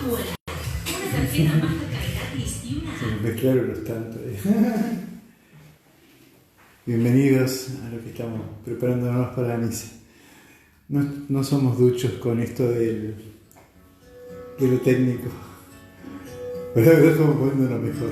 Una tarjeta Mastercard gratis y una... Se me mezclaron los tantos. Bienvenidos a lo que estamos preparándonos para la misa. No somos duchos con esto de lo técnico. Pero la verdad estamos poniéndonos mejor.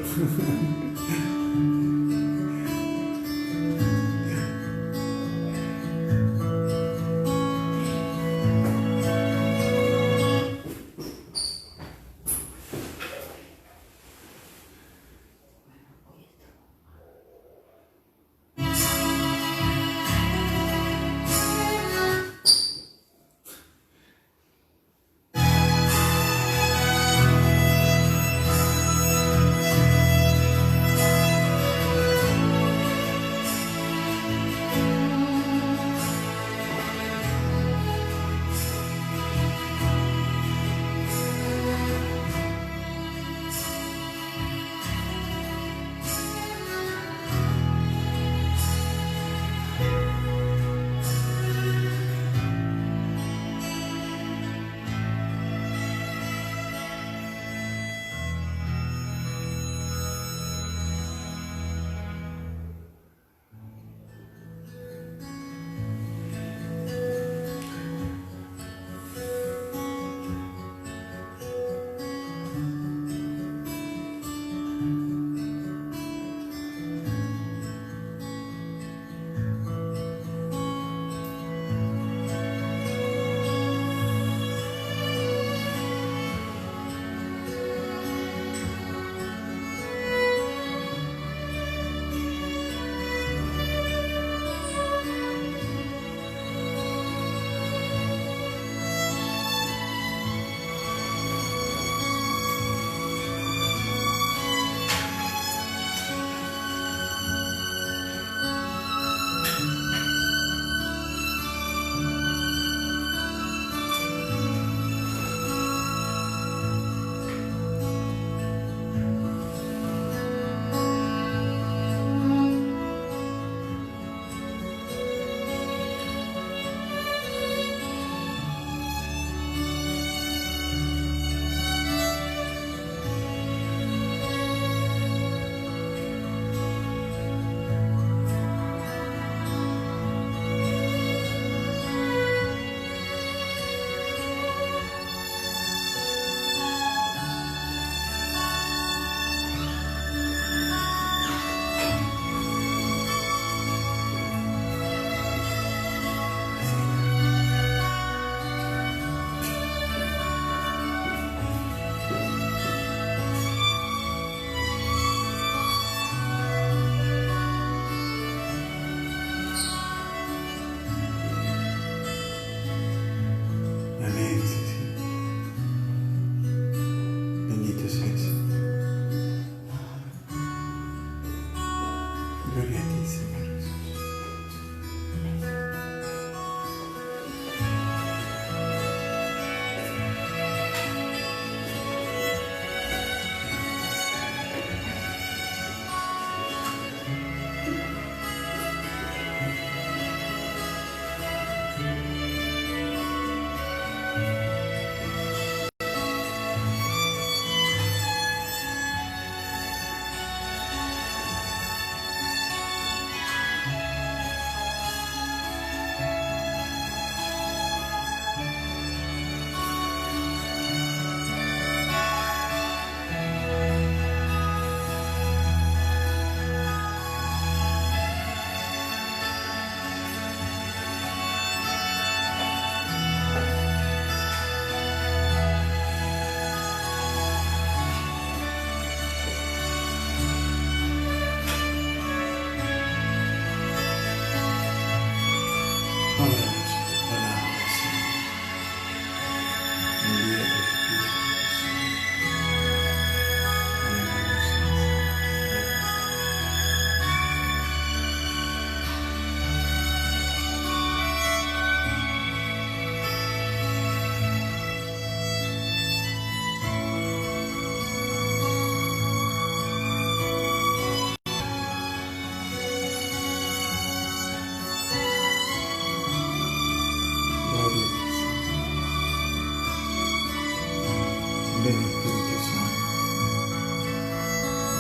Ven Espíritu Santo,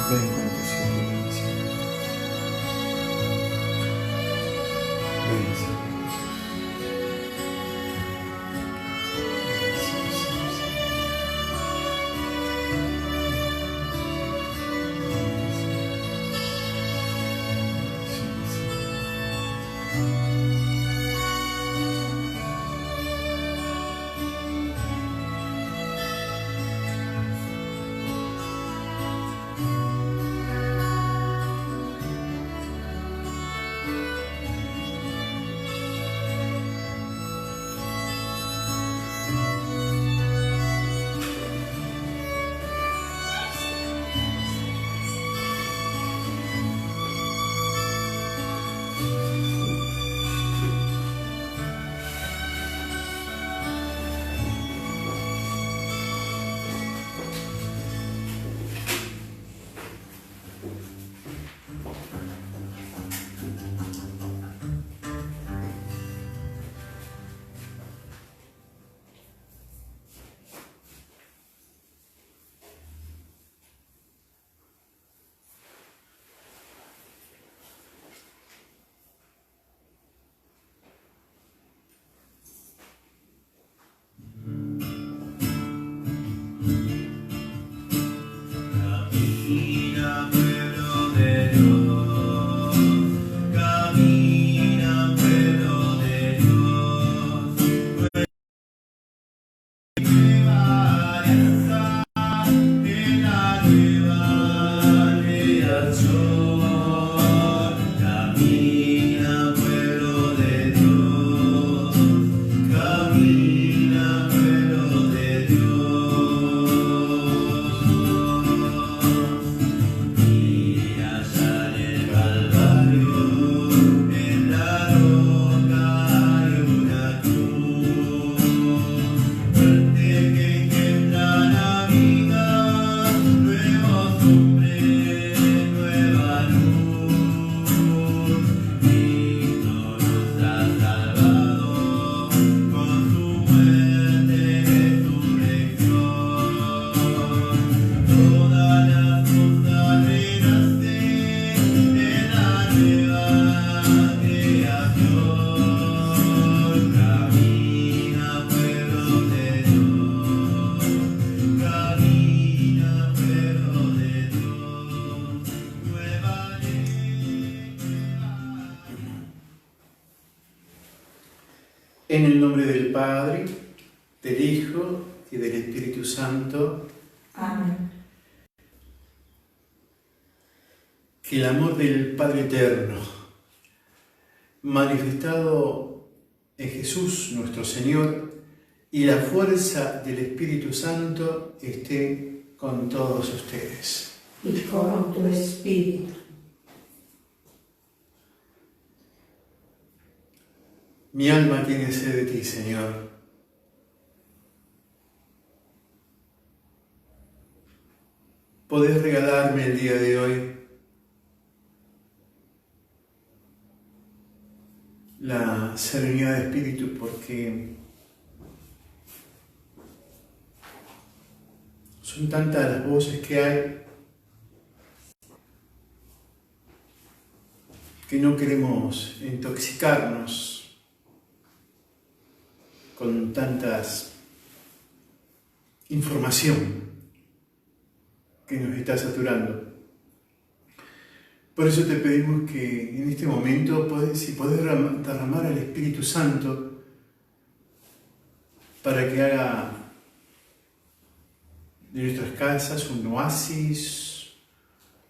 ven con tu sabiduría. Ven, Señor. En el nombre del Padre, del Hijo y del Espíritu Santo. Amén. Que el amor del Padre Eterno, manifestado en Jesús nuestro Señor, y la fuerza del Espíritu Santo esté con todos ustedes. Y con tu espíritu. Mi alma tiene sed de ti, Señor. ¿Podés regalarme el día de hoy la serenidad de espíritu? Porque son tantas las voces que hay que no queremos intoxicarnos con tantas información que nos está saturando. Por eso te pedimos que en este momento, si podés derramar al Espíritu Santo para que haga de nuestras casas un oasis,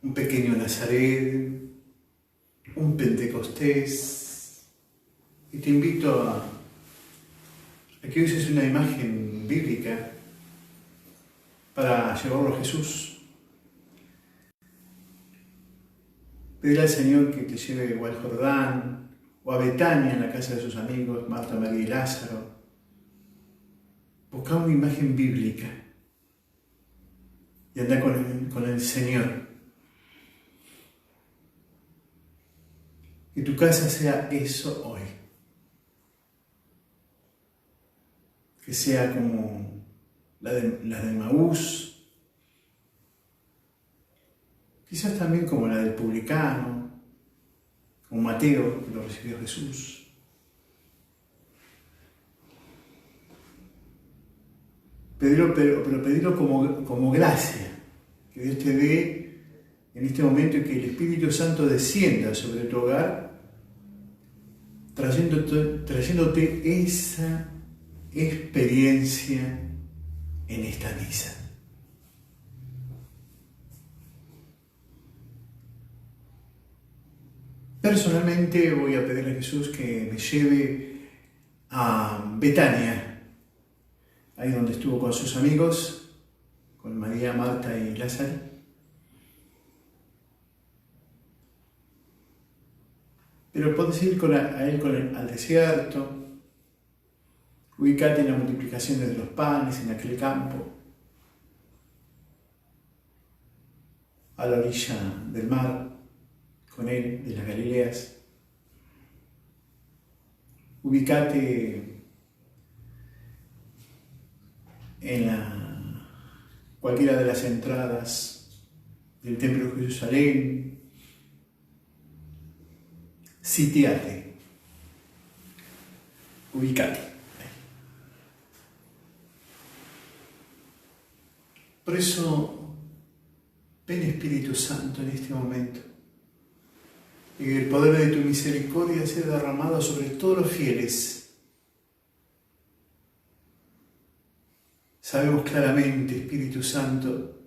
un pequeño Nazaret, un Pentecostés. Y te invito a que uses una imagen bíblica para llevarlo a Jesús. Pedirle al Señor que te lleve o al Jordán o a Betania, en la casa de sus amigos, Marta, María y Lázaro. Busca una imagen bíblica y anda con el Señor. Que tu casa sea eso hoy. Que sea como las de Maús, quizás también como la del publicano, como Mateo, que lo recibió Jesús. Pero pedirlo como gracia, que Dios te dé en este momento y que el Espíritu Santo descienda sobre tu hogar, trayéndote esa experiencia en esta misa. Personalmente voy a pedirle a Jesús que me lleve a Betania, ahí donde estuvo con sus amigos, con María, Marta y Lázaro. Pero puedes ir al desierto, ubicate en la multiplicación de los panes en aquel campo, a la orilla del mar, con él, de las Galileas. Ubicate en cualquiera de las entradas del Templo de Jerusalén. Sitiate. Ubicate. Por eso, ven Espíritu Santo en este momento. Y que el poder de tu misericordia sea derramado sobre todos los fieles. Sabemos claramente, Espíritu Santo,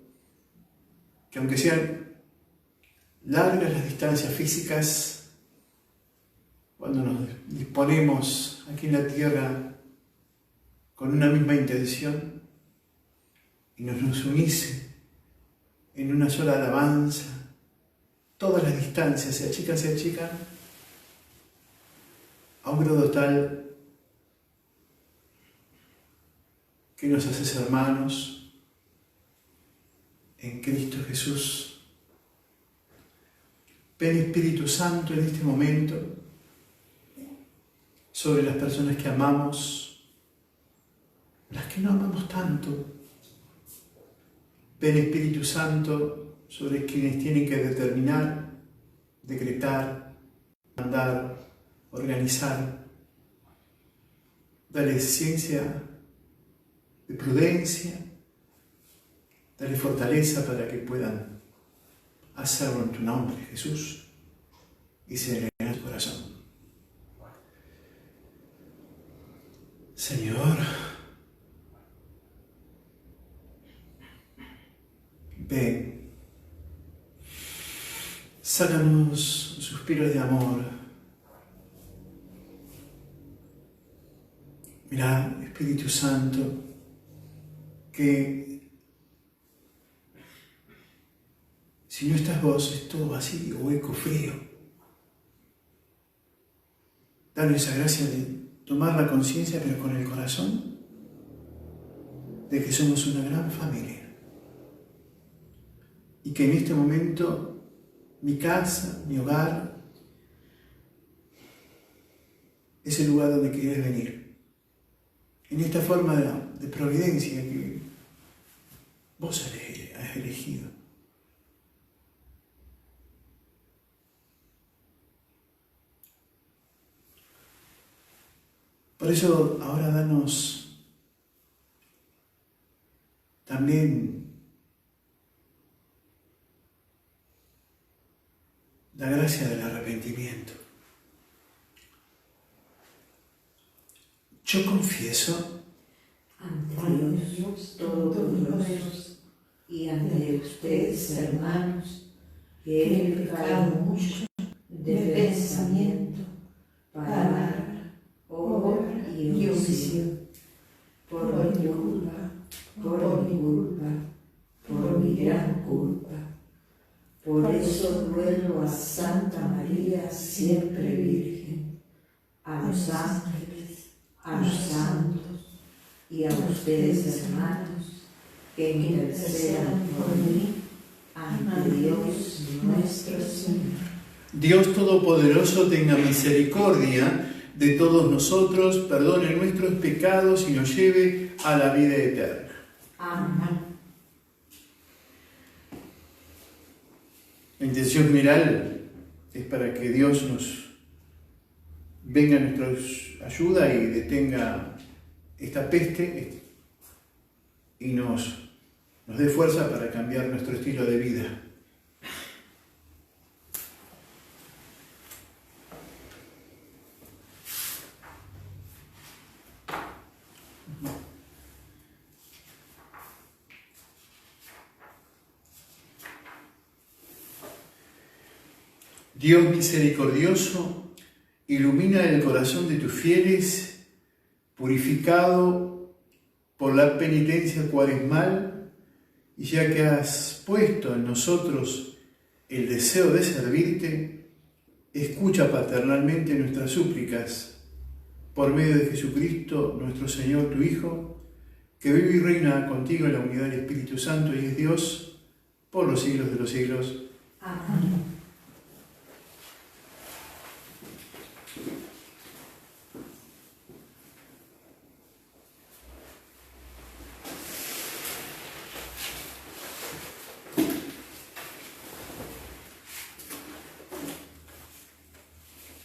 que aunque sean largas las distancias físicas, cuando nos disponemos aquí en la tierra con una misma intención y nos unís en una sola alabanza, todas las distancias se achican a un grado tal que nos haces hermanos en Cristo Jesús. Ven Espíritu Santo en este momento sobre las personas que amamos, las que no amamos tanto. Ven Espíritu Santo sobre quienes tienen que determinar, decretar, mandar, organizar. Dale ciencia de prudencia, dale fortaleza para que puedan hacerlo en tu nombre, Jesús, y se en tu corazón. Señor, ven. Sácanos suspiros de amor. Mirá, Espíritu Santo, que si no estás vos es todo vacío, hueco, frío. Danos esa gracia de tomar la conciencia, pero con el corazón, de que somos una gran familia. Y que en este momento mi casa, mi hogar, es el lugar donde quieres venir. En esta forma de providencia que vos has elegido. Por eso ahora danos también la gracia del arrepentimiento. Yo confieso ante Dios Todopoderoso y ante ustedes, hermanos, que he pecado mucho de pensamiento, palabra, obra y omisión, por mi culpa, por mi gran culpa. Por eso ruego a Santa María, siempre Virgen, a los ángeles, a los santos y a ustedes, hermanos, que intercedan por mí ante Dios nuestro Señor. Dios Todopoderoso tenga misericordia de todos nosotros, perdone nuestros pecados y nos lleve a la vida eterna. Amén. La intención general es para que Dios nos venga a nuestra ayuda y detenga esta peste y nos dé fuerza para cambiar nuestro estilo de vida. Dios misericordioso, ilumina el corazón de tus fieles, purificado por la penitencia cuaresmal, y ya que has puesto en nosotros el deseo de servirte, escucha paternalmente nuestras súplicas, por medio de Jesucristo, nuestro Señor, tu Hijo, que vive y reina contigo en la unidad del Espíritu Santo y es Dios por los siglos de los siglos. Amén.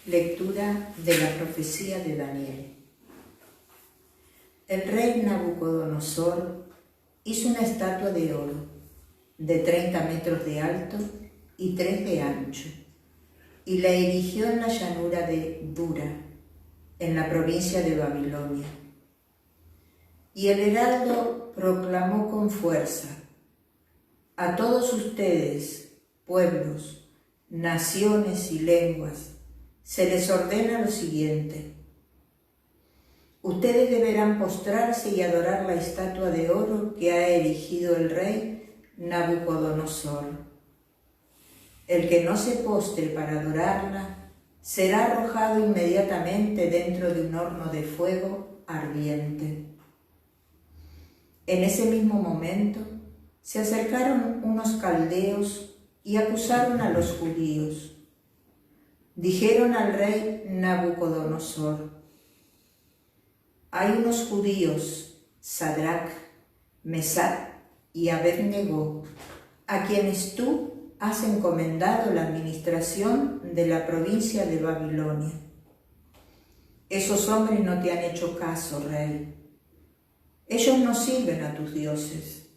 Lectura de la profecía de Daniel. El rey Nabucodonosor hizo una estatua de oro de 30 metros de alto y 3 de ancho, y la erigió en la llanura de Dura, en la provincia de Babilonia. Y el heraldo proclamó con fuerza: a todos ustedes, pueblos, naciones y lenguas, se les ordena lo siguiente: ustedes deberán postrarse y adorar la estatua de oro que ha erigido el rey Nabucodonosor. El que no se postre para adorarla será arrojado inmediatamente dentro de un horno de fuego ardiente. En ese mismo momento se acercaron unos caldeos y acusaron a los judíos. Dijeron al rey Nabucodonosor: hay unos judíos, Sadrach, Mesach y Abed-Negó, a quienes tú has encomendado la administración de la provincia de Babilonia. Esos hombres no te han hecho caso, rey. Ellos no sirven a tus dioses,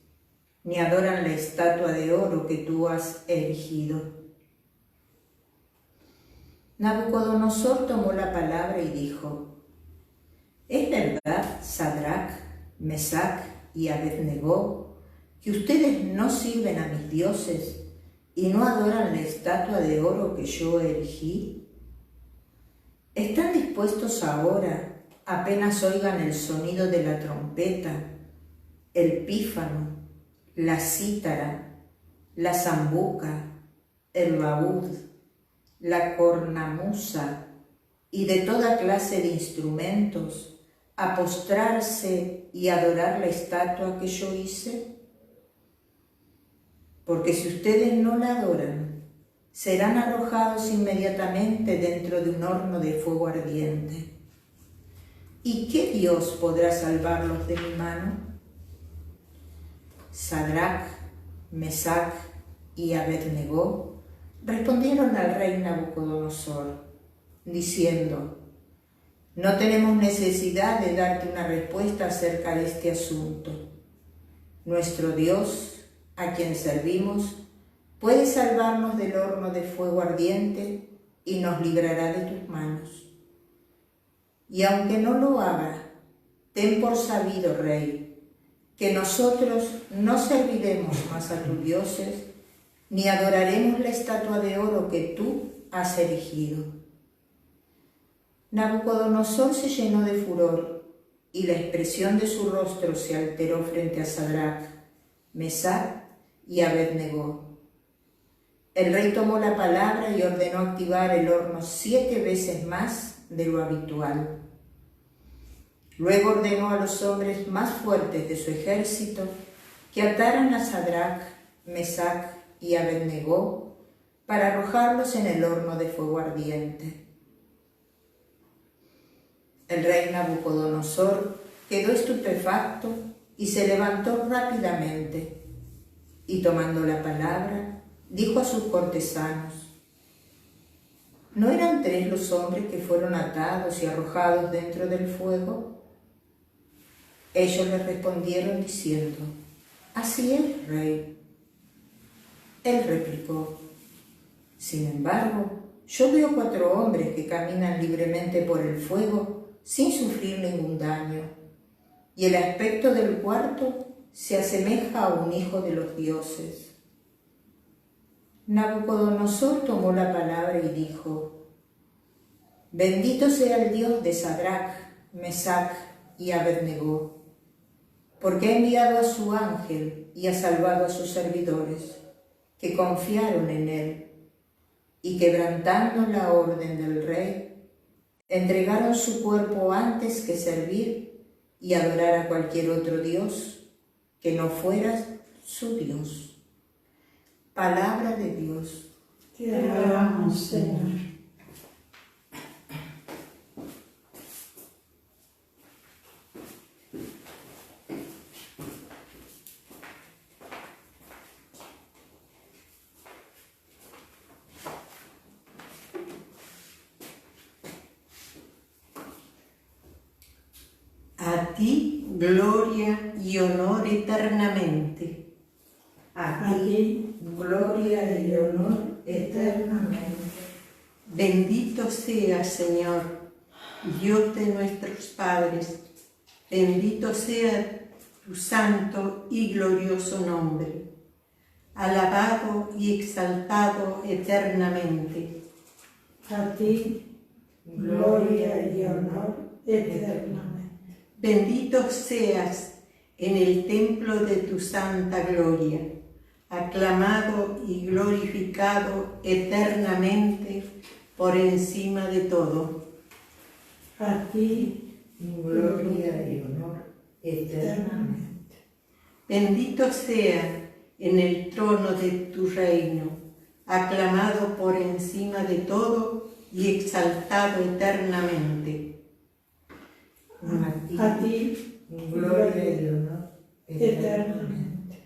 ni adoran la estatua de oro que tú has erigido. Nabucodonosor tomó la palabra y dijo: ¿es verdad, Sadrach, Mesach y Abed-Negó, que ustedes no sirven a mis dioses y no adoran la estatua de oro que yo erigí? ¿Están dispuestos ahora, apenas oigan el sonido de la trompeta, el pífano, la cítara, la zambuca, el laúd, la cornamusa y de toda clase de instrumentos, a postrarse y adorar la estatua que yo hice? Porque si ustedes no la adoran, serán arrojados inmediatamente dentro de un horno de fuego ardiente. ¿Y qué Dios podrá salvarlos de mi mano? Sadrach, Mesach y Abed-Negó respondieron al rey Nabucodonosor, diciendo: no tenemos necesidad de darte una respuesta acerca de este asunto. Nuestro Dios, a quien servimos, puede salvarnos del horno de fuego ardiente y nos librará de tus manos. Y aunque no lo haga, ten por sabido, rey, que nosotros no serviremos más a tus dioses, ni adoraremos la estatua de oro que tú has erigido. Nabucodonosor se llenó de furor y la expresión de su rostro se alteró frente a Sadrach, Mesach y Abed-Negó. El rey tomó la palabra y ordenó activar el horno 7 veces más de lo habitual. Luego ordenó a los hombres más fuertes de su ejército que ataran a Sadrach, Mesach y Abed-Negó para arrojarlos en el horno de fuego ardiente. El rey Nabucodonosor quedó estupefacto y se levantó rápidamente, y tomando la palabra, dijo a sus cortesanos: ¿No eran 3 los hombres que fueron atados y arrojados dentro del fuego? Ellos le respondieron diciendo: Así es, rey. Él replicó: Sin embargo, yo veo 4 hombres que caminan libremente por el fuego sin sufrir ningún daño, y el aspecto del cuarto se asemeja a un hijo de los dioses. Nabucodonosor tomó la palabra y dijo: Bendito sea el Dios de Sadrach, Mesach y Abednego, porque ha enviado a su ángel y ha salvado a sus servidores, que confiaron en él, y quebrantando la orden del rey, entregaron su cuerpo antes que servir y adorar a cualquier otro Dios que no fuera su Dios. Palabra de Dios. Te alabamos, Señor. A ti, gloria y honor eternamente. A ti, gloria y honor eternamente. Bendito seas, Señor, Dios de nuestros padres. Bendito sea tu santo y glorioso nombre. Alabado y exaltado eternamente. A ti, gloria y honor eternamente. Bendito seas en el templo de tu santa gloria, aclamado y glorificado eternamente por encima de todo. A ti, Gloria y honor eternamente. Bendito sea en el trono de tu reino, aclamado por encima de todo y exaltado eternamente. a ti, gloria y honor eternamente.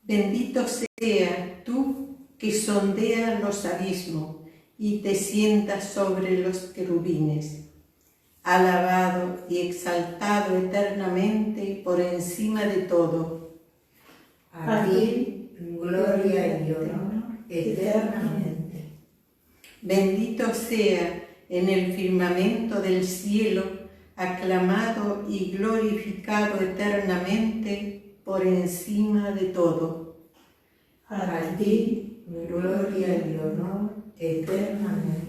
Bendito sea tú que sondeas los abismos y te sientas sobre los querubines, alabado y exaltado eternamente por encima de todo. A ti, gloria y honor eternamente. Bendito sea en el firmamento del cielo, aclamado y glorificado eternamente por encima de todo. A ti, gloria y honor eternamente.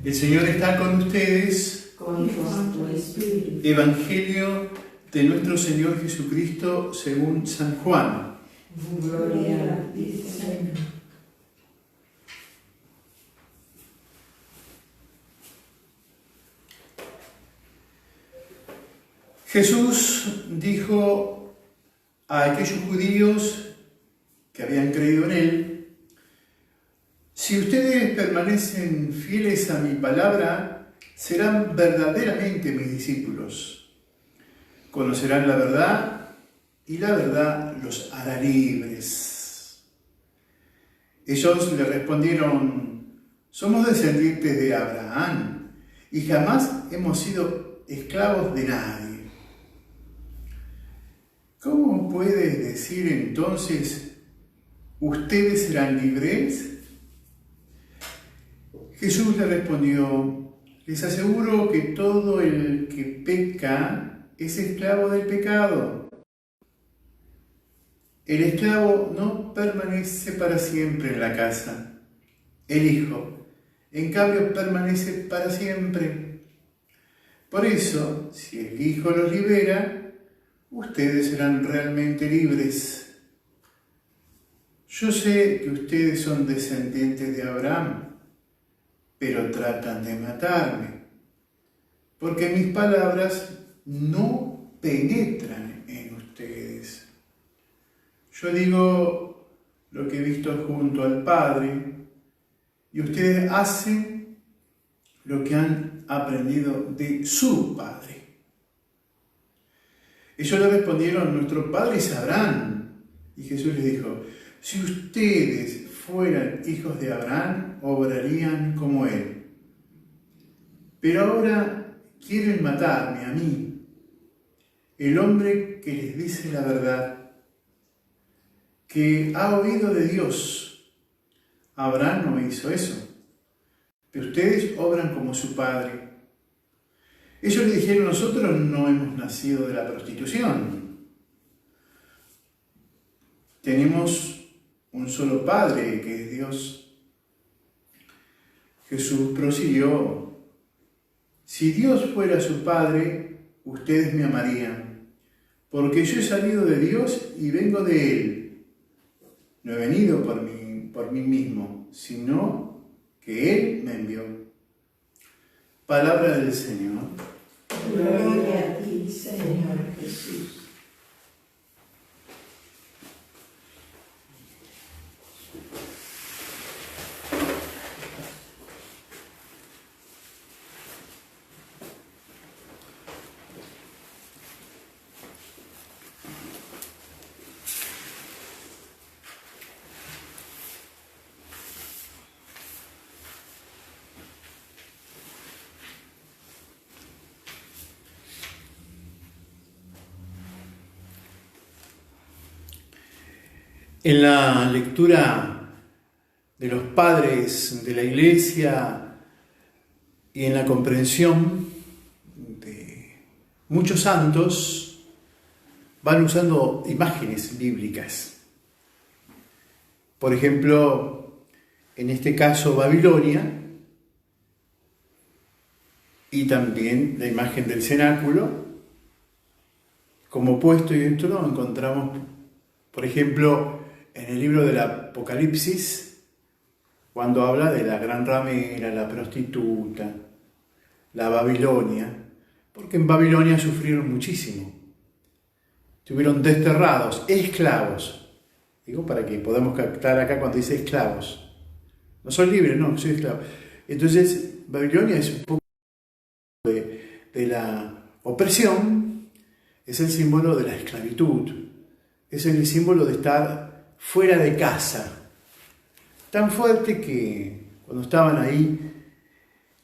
El Señor está con ustedes. Con tu espíritu. Evangelio de nuestro Señor Jesucristo según San Juan. Gloria a ti, Señor. Jesús dijo a aquellos judíos que habían creído en Él: si ustedes permanecen fieles a mi palabra, serán verdaderamente mis discípulos. Conocerán la verdad y la verdad los hará libres. Ellos le respondieron: somos descendientes de Abraham y jamás hemos sido esclavos de nadie. ¿Cómo puedes decir entonces, ustedes serán libres? Jesús le respondió: les aseguro que todo el que peca es esclavo del pecado. El esclavo no permanece para siempre en la casa. El hijo, en cambio, permanece para siempre. Por eso, si el hijo los libera, ustedes serán realmente libres. Yo sé que ustedes son descendientes de Abraham, pero tratan de matarme, porque mis palabras no penetran en ustedes. Yo digo lo que he visto junto al Padre, y ustedes hacen lo que han aprendido de su Padre. Ellos le respondieron: nuestro Padre es Abraham. Y Jesús les dijo: si ustedes fueran hijos de Abraham, obrarían como él. Pero ahora quieren matarme a mí, el hombre que les dice la verdad, que ha oído de Dios. Abraham no hizo eso, pero ustedes obran como su padre. Ellos le dijeron: nosotros no hemos nacido de la prostitución. Tenemos un solo Padre, que es Dios. Jesús prosiguió: si Dios fuera su Padre, ustedes me amarían, porque yo he salido de Dios y vengo de Él. No he venido por mí mismo, sino que Él me envió. Palabra del Señor. Gloria a ti, Señor Jesús. En la lectura de los padres de la Iglesia y en la comprensión de muchos santos, van usando imágenes bíblicas. Por ejemplo, en este caso Babilonia, y también la imagen del cenáculo. Como puesto y esto lo encontramos, por ejemplo, en el libro del Apocalipsis, cuando habla de la gran ramera, la prostituta, la Babilonia, porque en Babilonia sufrieron muchísimo. Estuvieron desterrados, esclavos. Digo, para que podamos captar acá cuando dice esclavos. No soy libre, no, soy esclavo. Entonces, Babilonia es un poco de la opresión, es el símbolo de la esclavitud, es el símbolo de estar fuera de casa. Tan fuerte que cuando estaban ahí,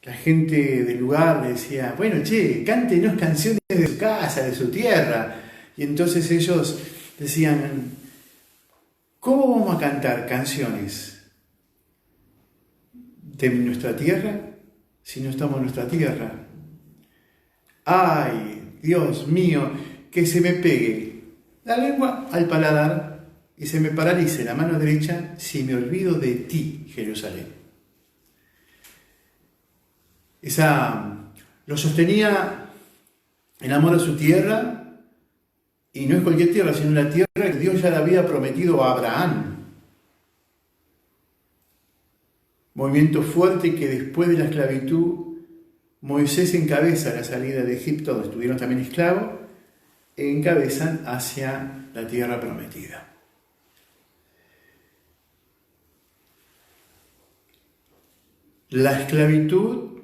la gente del lugar le decía: bueno, che, cántenos canciones de su casa, de su tierra. Y entonces ellos decían: ¿cómo vamos a cantar canciones de nuestra tierra si no estamos en nuestra tierra? ¡Ay, Dios mío! Que se me pegue la lengua al paladar y se me paralice la mano derecha si me olvido de ti, Jerusalén. Lo sostenía en amor a su tierra, y no es cualquier tierra, sino la tierra que Dios ya le había prometido a Abraham. Movimiento fuerte que después de la esclavitud Moisés encabeza la salida de Egipto, donde estuvieron también esclavos, encabezan hacia la tierra prometida. La esclavitud,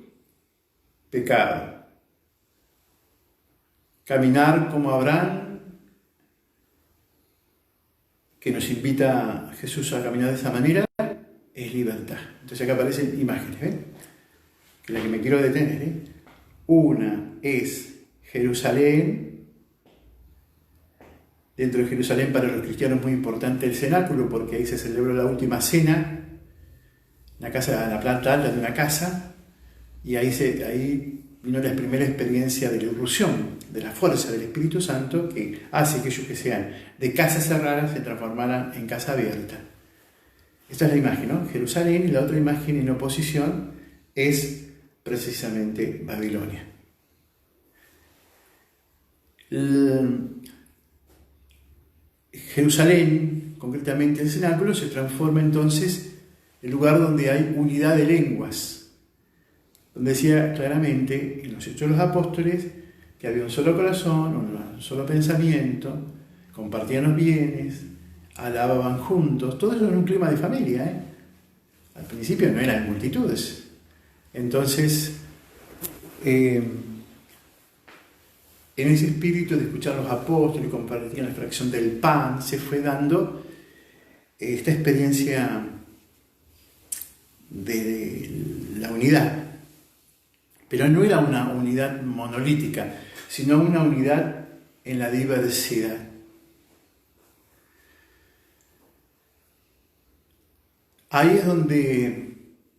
pecado. Caminar como Abraham, que nos invita Jesús a caminar de esa manera, es libertad. Entonces acá aparecen imágenes, ¿ven? Que la que me quiero detener, ¿eh? Una es Jerusalén. Dentro de Jerusalén, para los cristianos es muy importante el cenáculo, porque ahí se celebró la última cena, la planta alta de una casa, y ahí vino la primera experiencia de la irrupción, de la fuerza del Espíritu Santo que hace que ellos que sean de casa cerrada se transformaran en casa abierta. Esta es la imagen, ¿no? Jerusalén, y la otra imagen en oposición es precisamente Babilonia. Jerusalén, concretamente el cenáculo, se transforma entonces en el lugar donde hay unidad de lenguas, donde decía claramente en los Hechos de los Apóstoles que había un solo corazón, un solo pensamiento, compartían los bienes, alababan juntos, todo eso en un clima de familia, ¿eh? Al principio no eran multitudes. Entonces, en ese espíritu de escuchar a los apóstoles, compartían la fracción del pan, se fue dando esta experiencia de la unidad. Pero no era una unidad monolítica, sino una unidad en la diversidad. Ahí es donde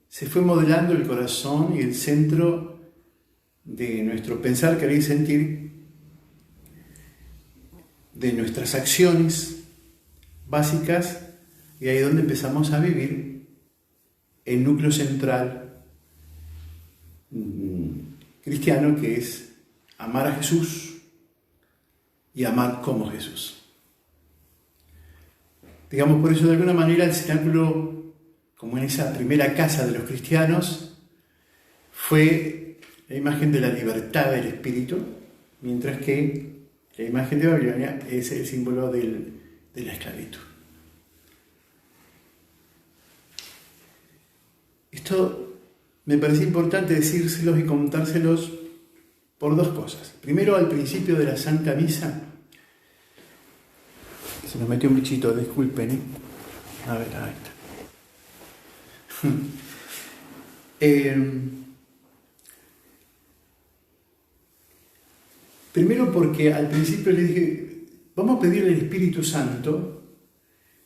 se fue modelando el corazón y el centro de nuestro pensar, querer y sentir, de nuestras acciones básicas, y ahí es donde empezamos a vivir el núcleo central cristiano, que es amar a Jesús y amar como Jesús. Digamos, por eso de alguna manera el cenáculo, como en esa primera casa de los cristianos, fue la imagen de la libertad del espíritu, mientras que la imagen de Babilonia es el símbolo de la esclavitud. Esto me parece importante decírselos y contárselos por dos cosas. Primero, al principio de la Santa Misa, se nos metió un bichito, disculpen, ¿eh? A ver, ahí está. Primero porque al principio le dije, vamos a pedirle al Espíritu Santo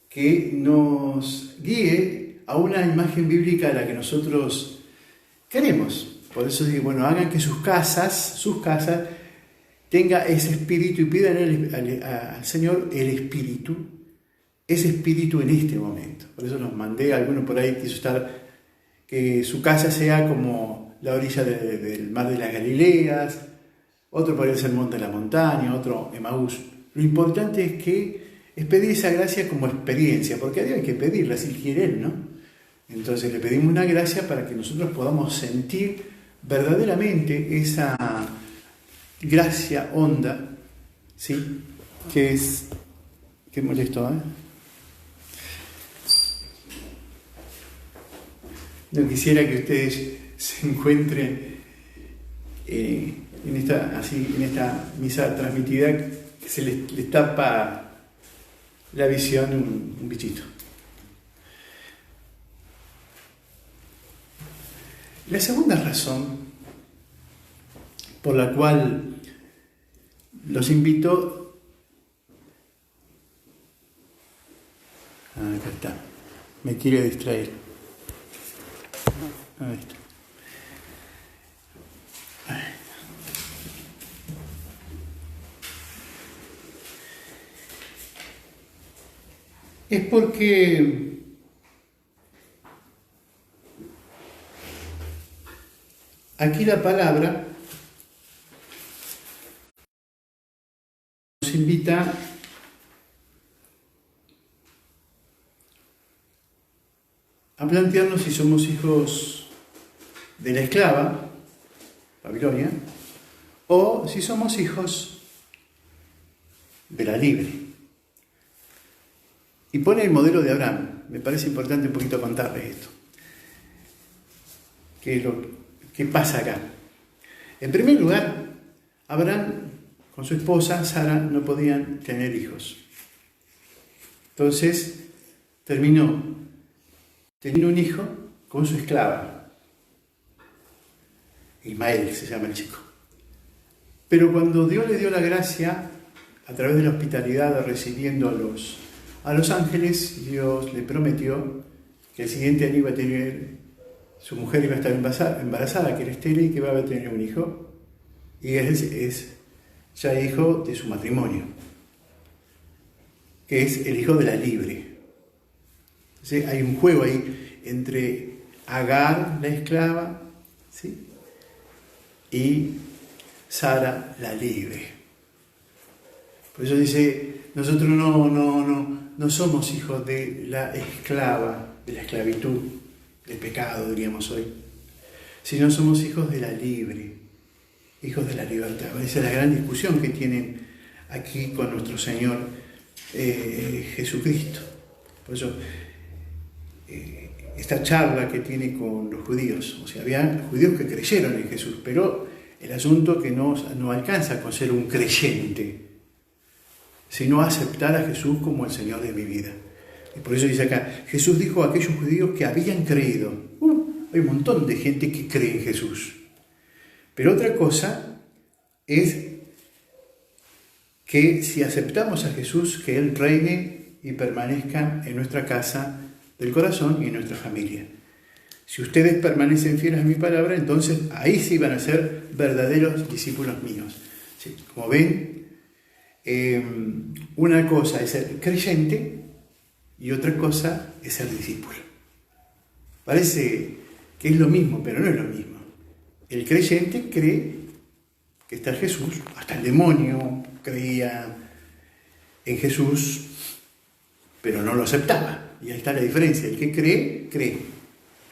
que nos guíe a una imagen bíblica a la que nosotros queremos. Por eso digo, bueno, hagan que sus casas tenga ese espíritu, y pidan al Señor el espíritu, ese espíritu en este momento. Por eso nos mandé a alguno por ahí que quiso estar, que su casa sea como la orilla del mar de las Galileas, otro podría ser Monte de la Montaña, otro Emaús. Lo importante es pedir esa gracia como experiencia, porque a Dios hay que pedirla si quiere Él, ¿no? Entonces le pedimos una gracia para que nosotros podamos sentir verdaderamente esa gracia honda, ¿sí? Que molesto, ¿eh? No quisiera que ustedes se encuentren en esta misa transmitida, que se les tapa la visión un bichito. La segunda razón por la cual los invito, acá está, me quiere distraer. Ahí está. Es porque aquí la palabra nos invita a plantearnos si somos hijos de la esclava, Babilonia, o si somos hijos de la libre. Y pone el modelo de Abraham. Me parece importante un poquito contarles esto. ¿Qué pasa acá? En primer lugar, Abraham con su esposa Sara no podían tener hijos. Entonces terminó teniendo un hijo con su esclava. Ismael se llama el chico. Pero cuando Dios le dio la gracia, a través de la hospitalidad, recibiendo a los ángeles, Dios le prometió que el siguiente año su mujer iba a estar embarazada, que era estéril, y que iba a tener un hijo. y es ya hijo de su matrimonio, que es el hijo de la libre. ¿Sí? Hay un juego ahí entre Agar, la esclava, ¿sí? y Sara, la libre. Por eso dice, nosotros no somos hijos de la esclava, de la esclavitud, del pecado, diríamos hoy, sino somos hijos de la libre, hijos de la libertad. Esa es la gran discusión que tienen aquí con nuestro Señor Jesucristo. Por eso, esta charla que tiene con los judíos, o sea, había judíos que creyeron en Jesús, pero el asunto que no alcanza con ser un creyente, sino aceptar a Jesús como el Señor de mi vida. Y por eso dice acá, Jesús dijo a aquellos judíos que habían creído. Hay un montón de gente que cree en Jesús. Pero otra cosa es que si aceptamos a Jesús, que Él reine y permanezca en nuestra casa del corazón y en nuestra familia. Si ustedes permanecen fieles a mi palabra, entonces ahí sí van a ser verdaderos discípulos míos. ¿Sí? Como ven, una cosa es ser creyente y otra cosa es ser discípulo. Parece que es lo mismo, pero no es lo mismo. El creyente cree que está Jesús, hasta el demonio creía en Jesús, pero no lo aceptaba. Y ahí está la diferencia. El que cree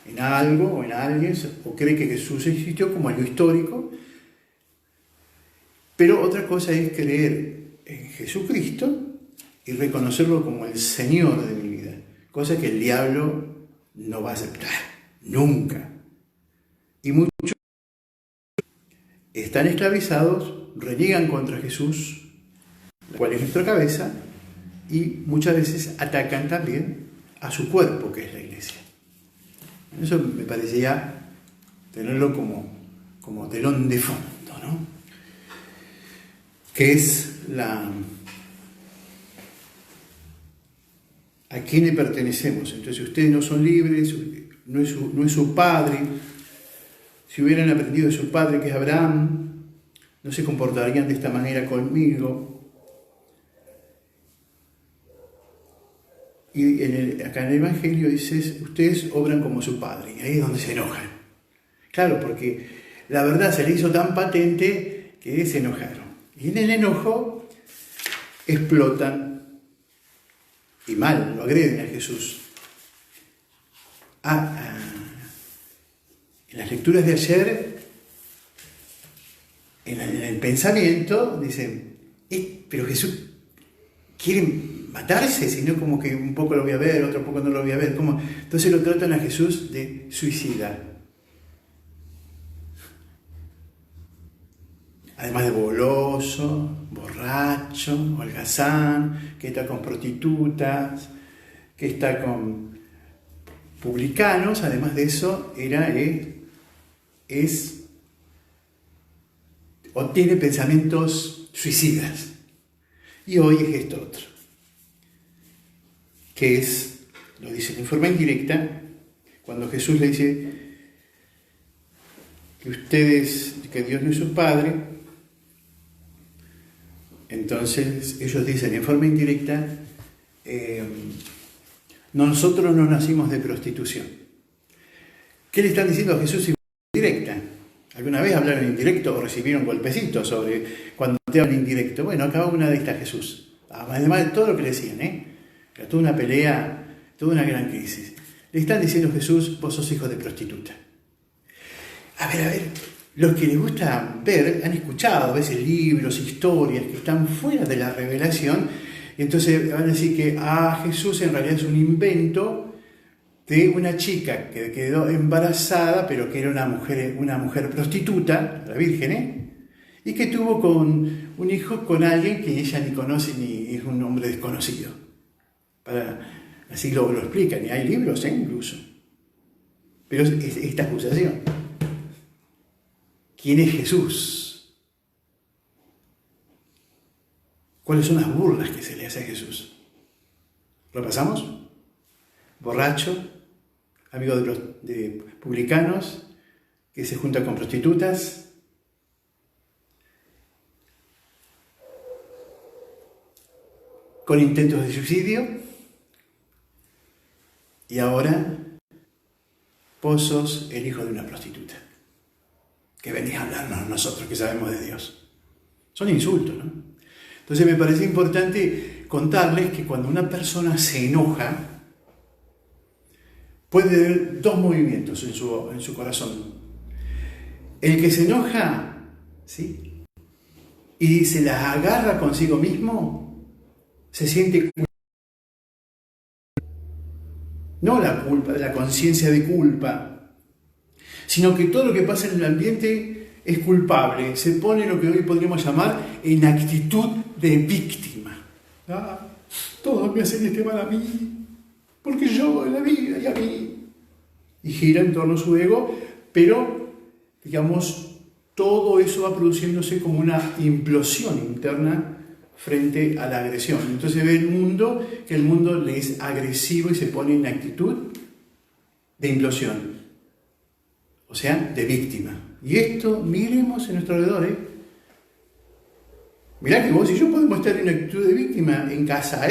en algo o en alguien, o cree que Jesús existió como algo histórico. Pero otra cosa es creer en Jesucristo y reconocerlo como el Señor de mi vida, cosa que el diablo no va a aceptar, nunca. Y muchos están esclavizados, reniegan contra Jesús, cual es nuestra cabeza, y muchas veces atacan también a su cuerpo, que es la iglesia. Eso me parecía tenerlo como telón de fondo, ¿no? Que es a quién le pertenecemos. Entonces, ustedes no son libres, no es su padre. Si hubieran aprendido de su padre, que es Abraham, no se comportarían de esta manera conmigo. Y acá en el Evangelio dice, ustedes obran como su padre. Y ahí es donde se enojan. Claro, porque la verdad se le hizo tan patente que se enojaron. Y en el enojo explotan y mal, lo agreden a Jesús. En las lecturas de ayer, en el pensamiento, dicen, pero Jesús quiere matarse, sino como que un poco lo voy a ver, otro poco no lo voy a ver. ¿Cómo? Entonces lo tratan a Jesús de suicida. Además de goloso, borracho, holgazán, que está con prostitutas, que está con publicanos. Además de eso, o tiene pensamientos suicidas. Y hoy es esto otro, que es, lo dice en forma indirecta, cuando Jesús le dice que Dios no es su Padre, entonces ellos dicen en forma indirecta, nosotros no nacimos de prostitución. ¿Qué le están diciendo a Jesús en forma indirecta? ¿Alguna vez hablaron en indirecto o recibieron golpecitos sobre cuando te hablan indirecto? Bueno, acá una de estas Jesús. Además de todo lo que le decían, era toda una pelea, toda una gran crisis. Le están diciendo a Jesús, vos sos hijo de prostituta. A ver, los que les gusta ver, han escuchado a veces libros, historias que están fuera de la revelación, y entonces van a decir que Jesús en realidad es un invento de una chica que quedó embarazada, pero que era una mujer prostituta, la Virgen, y que tuvo un hijo con alguien que ella ni conoce ni es un hombre desconocido. Así lo explican, y hay libros incluso. Pero es esta acusación. ¿Quién es Jesús? ¿Cuáles son las burlas que se le hace a Jesús? ¿Lo pasamos? Borracho, amigo de publicanos, que se junta con prostitutas, con intentos de suicidio, y ahora vos sos el hijo de una prostituta, que venís a hablarnos a nosotros que sabemos de Dios. Son insultos, ¿no? Entonces me parece importante contarles que cuando una persona se enoja, puede haber dos movimientos en su corazón. El que se enoja, ¿sí?, y se las agarra consigo mismo, se siente culpable. No la culpa, la conciencia de culpa, sino que todo lo que pasa en el ambiente es culpable. Se pone lo que hoy podríamos llamar en actitud de víctima. Todos me hacen este mal a mí, porque yo en la vida y a mí. Y gira en torno a su ego, pero, digamos, todo eso va produciéndose como una implosión interna frente a la agresión. Entonces ve que el mundo le es agresivo y se pone en actitud de implosión, o sea, de víctima. Y esto, miremos en nuestro alrededor, Mirá que vos y yo podemos estar en actitud de víctima en casa,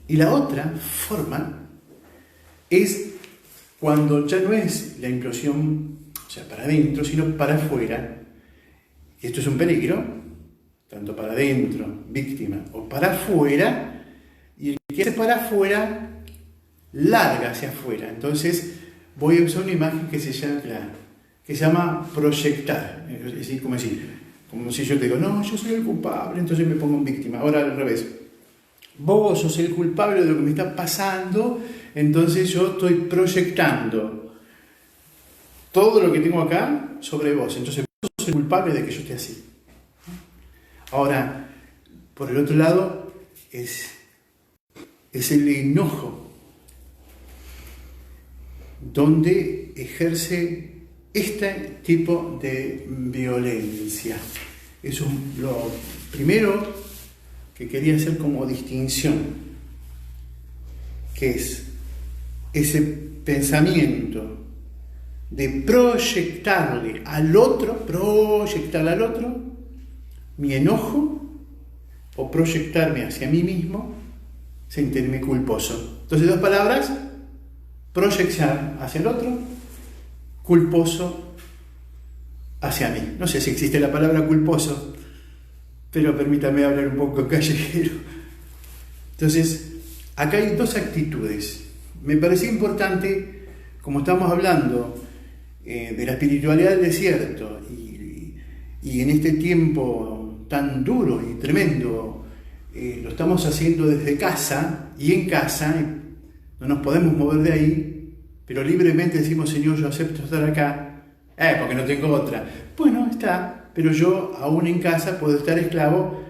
Y la otra forma es cuando ya no es la implosión, o sea, para adentro, sino para afuera. Y esto es un peligro, tanto para adentro, víctima, o para afuera, y el que hace para afuera, larga hacia afuera. Entonces, voy a usar una imagen que se llama proyectar. Es decir, como si yo te digo, no, yo soy el culpable, entonces me pongo en víctima. Ahora al revés. Vos sos el culpable de lo que me está pasando, entonces yo estoy proyectando todo lo que tengo acá sobre vos. Entonces vos sos el culpable de que yo esté así. Ahora, por el otro lado, es el enojo, donde ejerce este tipo de violencia. Eso es lo primero que quería hacer como distinción, que es ese pensamiento de proyectar al otro mi enojo, o proyectarme hacia mí mismo, sentirme culposo. Entonces, dos palabras: proyectar hacia el otro, culposo hacia mí. No sé si existe la palabra culposo, pero permítame hablar un poco callejero. Entonces, acá hay dos actitudes. Me parecía importante, como estamos hablando de la espiritualidad del desierto, y en este tiempo tan duro y tremendo, lo estamos haciendo desde casa, y en casa, no nos podemos mover de ahí, pero libremente decimos, Señor, yo acepto estar acá, porque no tengo otra. Bueno, está. Pero yo, aún en casa, puedo estar esclavo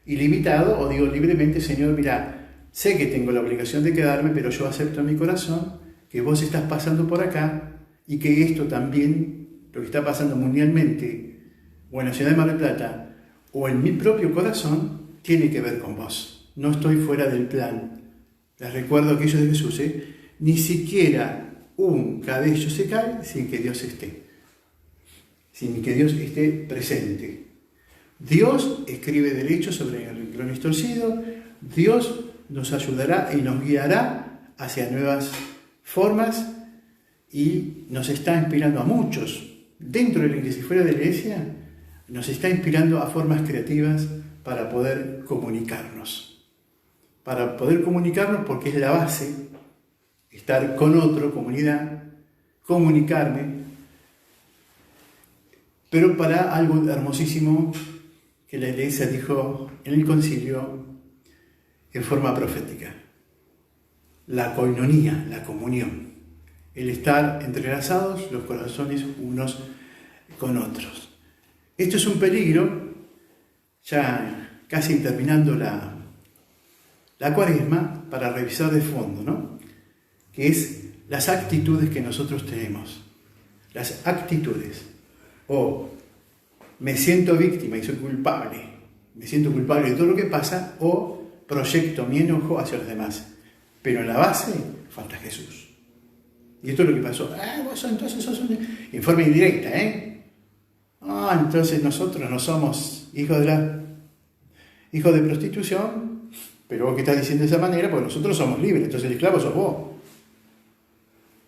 ilimitado, o digo libremente, Señor, mira, sé que tengo la obligación de quedarme, pero yo acepto en mi corazón que vos estás pasando por acá, y que esto también, lo que está pasando mundialmente, o en la ciudad de Mar del Plata, o en mi propio corazón, tiene que ver con vos. No estoy fuera del plan. Les recuerdo aquello de Jesús, ni siquiera un cabello se cae sin que Dios esté. Sin que Dios esté presente. Dios escribe derecho sobre el renglón distorcido. Dios nos ayudará y nos guiará hacia nuevas formas, y nos está inspirando a muchos, dentro de la iglesia y fuera de la iglesia, nos está inspirando a formas creativas para poder comunicarnos. Para poder comunicarnos, porque es la base, estar con otro, comunidad, comunicarme, pero para algo hermosísimo que la iglesia dijo en el concilio en forma profética: la koinonía, la comunión, el estar entrelazados los corazones unos con otros. Esto es un peligro, ya casi terminando la cuaresma, para revisar de fondo, ¿no? Que es las actitudes que nosotros tenemos. Las actitudes. O me siento víctima y soy culpable, me siento culpable de todo lo que pasa, o proyecto mi enojo hacia los demás. Pero en la base falta Jesús. Y esto es lo que pasó. Vos entonces sos en forma indirecta, entonces nosotros no somos hijos de la... hijo de prostitución, pero vos que estás diciendo de esa manera, pues nosotros somos libres, entonces el esclavo sos vos.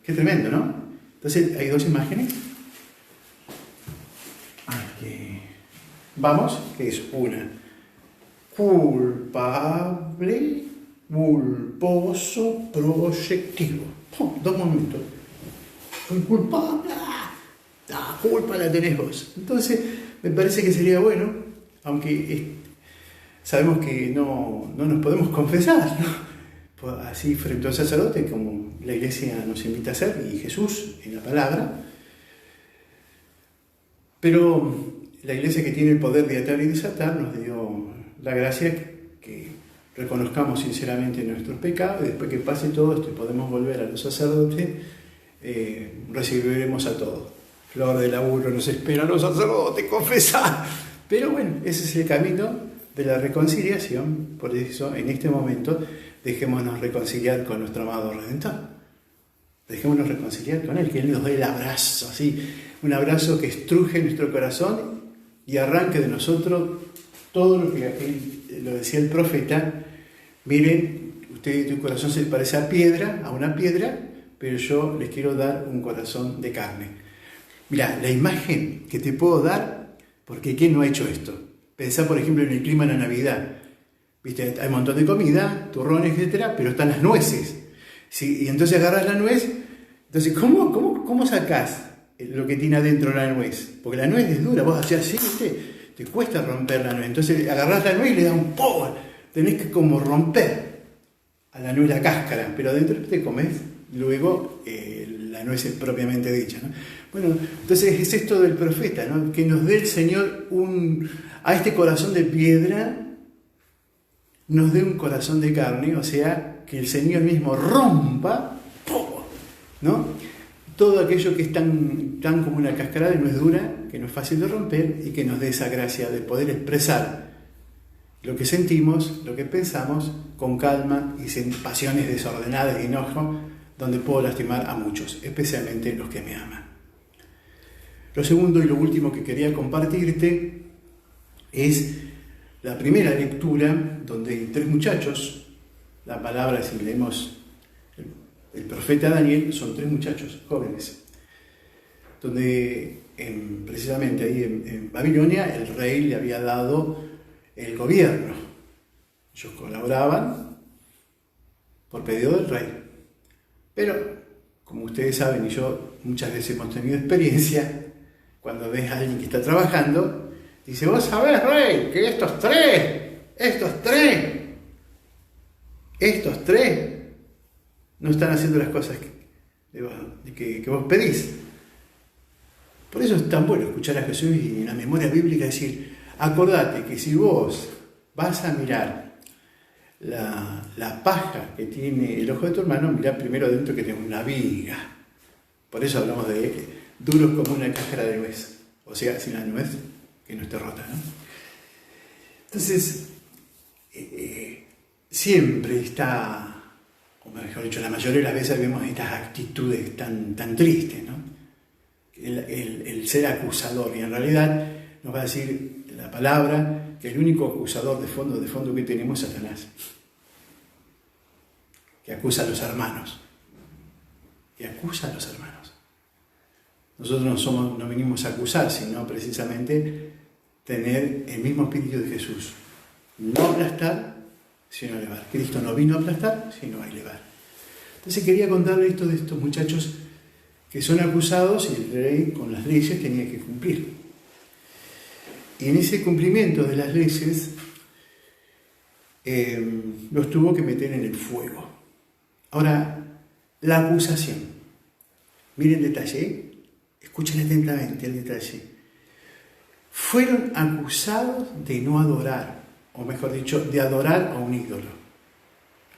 Qué tremendo, ¿no? Entonces hay dos imágenes. Vamos, que es una. Culpable, culposo, proyectivo. Dos momentos. Soy culpable. La culpa la tenés vos. Entonces, me parece que sería bueno, aunque sabemos que no nos podemos confesar, ¿no? Pues así frente a un sacerdote, como la Iglesia nos invita a hacer, y Jesús en la palabra. Pero la Iglesia, que tiene el poder de atar y desatar, nos dio la gracia que reconozcamos sinceramente nuestros pecados, y después que pase todo esto y podemos volver a los sacerdotes, recibiremos a todos. Flor de laburo nos espera a los sacerdotes, confesar. Pero bueno, ese es el camino de la reconciliación. Por eso, en este momento, dejémonos reconciliar con nuestro amado Redentor. Dejémonos reconciliar con Él, que Él nos dé el abrazo, así, un abrazo que estruje nuestro corazón y arranque de nosotros todo lo que aquí lo decía el profeta. Miren, tu corazón se parece a una piedra, pero yo les quiero dar un corazón de carne. Mirá, la imagen que te puedo dar, porque ¿quién no ha hecho esto? Pensá, por ejemplo, en el clima de la Navidad. ¿Viste? Hay un montón de comida, turrones, etcétera, pero están las nueces. ¿Sí? Y entonces agarras la nuez. Entonces, ¿cómo sacás lo que tiene adentro la nuez? Porque la nuez es dura, vos hacés así, ¿viste? Te cuesta romper la nuez. Entonces agarrás la nuez y le das un poco. Tenés que como romper a la nuez la cáscara, pero adentro te comes luego la nuez es propiamente dicha, ¿no? Bueno, entonces es esto del profeta, ¿no? Que nos dé el Señor a este corazón de piedra, nos dé un corazón de carne, o sea, que el Señor mismo rompa, ¿no? Todo aquello que es tan como una cáscara, no es dura, que no es fácil de romper, y que nos dé esa gracia de poder expresar lo que sentimos, lo que pensamos, con calma y sin pasiones desordenadas y enojo, donde puedo lastimar a muchos, especialmente los que me aman. Lo segundo y lo último que quería compartirte es la primera lectura, donde hay tres muchachos. La palabra, si leemos el profeta Daniel, son tres muchachos jóvenes, donde precisamente ahí en Babilonia el rey le había dado el gobierno. Ellos colaboraban por pedido del rey. Pero, como ustedes saben, y yo muchas veces hemos tenido experiencia, cuando ves a alguien que está trabajando, dice: vos sabés, rey, que estos tres no están haciendo las cosas que vos pedís. Por eso es tan bueno escuchar a Jesús y en la memoria bíblica decir: acordate que si vos vas a mirar la paja que tiene el ojo de tu hermano, mirá primero adentro que tiene una viga. Por eso hablamos de duros como una cáscara de nuez, o sea, sin la nuez que no esté rota, ¿no? Entonces, siempre está, o mejor dicho, la mayoría de las veces vemos estas actitudes tan tristes, ¿no? El ser acusador, y en realidad nos va a decir la palabra que el único acusador de fondo que tenemos es Satanás, que acusa a los hermanos, Nosotros no venimos a acusar, sino precisamente tener el mismo espíritu de Jesús, no aplastar, sino elevar. Cristo no vino a aplastar, sino a elevar. Entonces quería contarle esto de estos muchachos que son acusados, y el rey con las leyes tenía que cumplir. Y en ese cumplimiento de las leyes los tuvo que meter en el fuego. Ahora, la acusación. Miren el detalle, escuchen atentamente el detalle. Fueron acusados de no adorar, o mejor dicho, de adorar a un ídolo.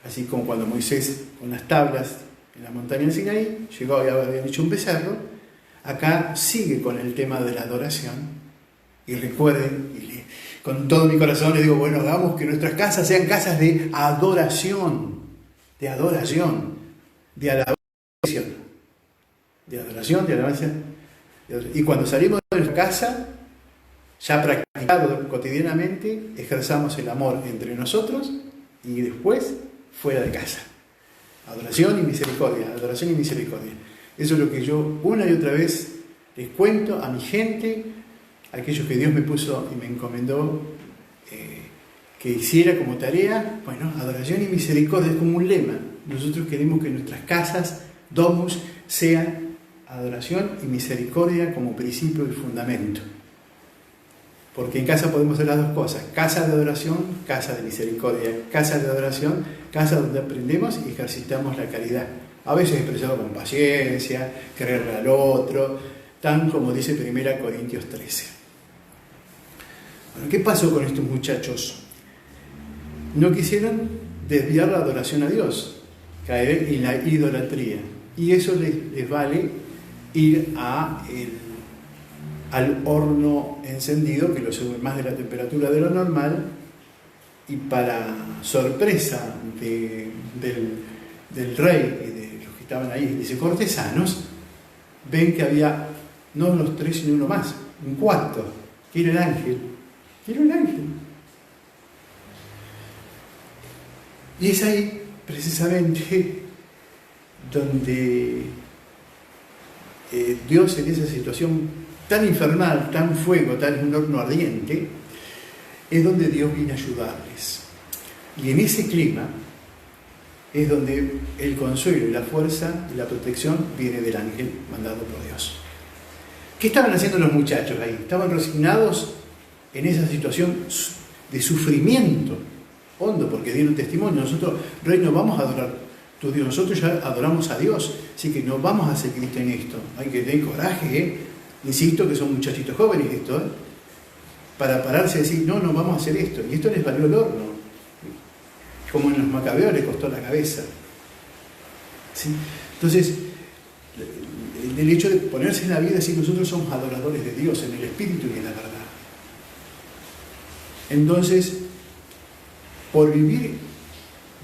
Así como cuando Moisés, con las tablas en la montaña del Sinaí, llegó y habían hecho un becerro, acá sigue con el tema de la adoración. Y recuerden, con todo mi corazón les digo, bueno, hagamos que nuestras casas sean casas de adoración, de alabación, de adoración. Y cuando salimos de nuestra casa, ya practicado cotidianamente, ejerzamos el amor entre nosotros y después fuera de casa. Adoración y misericordia, adoración y misericordia. Eso es lo que yo una y otra vez les cuento a mi gente, a aquellos que Dios me puso y me encomendó que hiciera como tarea. Bueno, adoración y misericordia es como un lema. Nosotros queremos que nuestras casas, domus, sean adoración y misericordia como principio y fundamento. Porque en casa podemos hacer las dos cosas: casa de adoración, casa de misericordia. Casa de adoración, casa donde aprendemos y ejercitamos la caridad. A veces expresado con paciencia, quererle al otro, tan como dice 1 Corintios 13. Bueno, ¿qué pasó con estos muchachos? No quisieron desviar la adoración a Dios, caer en la idolatría. Y eso les vale ir al horno encendido, que lo sube más de la temperatura de lo normal, y para sorpresa del rey y de los que estaban ahí, dice, cortesanos, ven que había no los tres sino uno más, un cuarto, que era el ángel. Y es ahí precisamente donde Dios, en esa situación tan infernal, tan fuego, tan un horno ardiente, es donde Dios viene a ayudarles. Y en ese clima es donde el consuelo y la fuerza y la protección viene del ángel mandado por Dios. ¿Qué estaban haciendo los muchachos ahí? Estaban resignados en esa situación de sufrimiento hondo, porque dieron testimonio. Nosotros, Rey, no vamos a adorar tu Dios, nosotros ya adoramos a Dios, así que no vamos a seguir en esto. Hay que tener coraje, insisto que son muchachitos jóvenes esto, para pararse y decir, no vamos a hacer esto. Y esto les valió el horno. Como en los macabeos les costó la cabeza. ¿Sí? Entonces, el hecho de ponerse en la vida, decir, nosotros somos adoradores de Dios en el espíritu y en la verdad. Entonces, por vivir,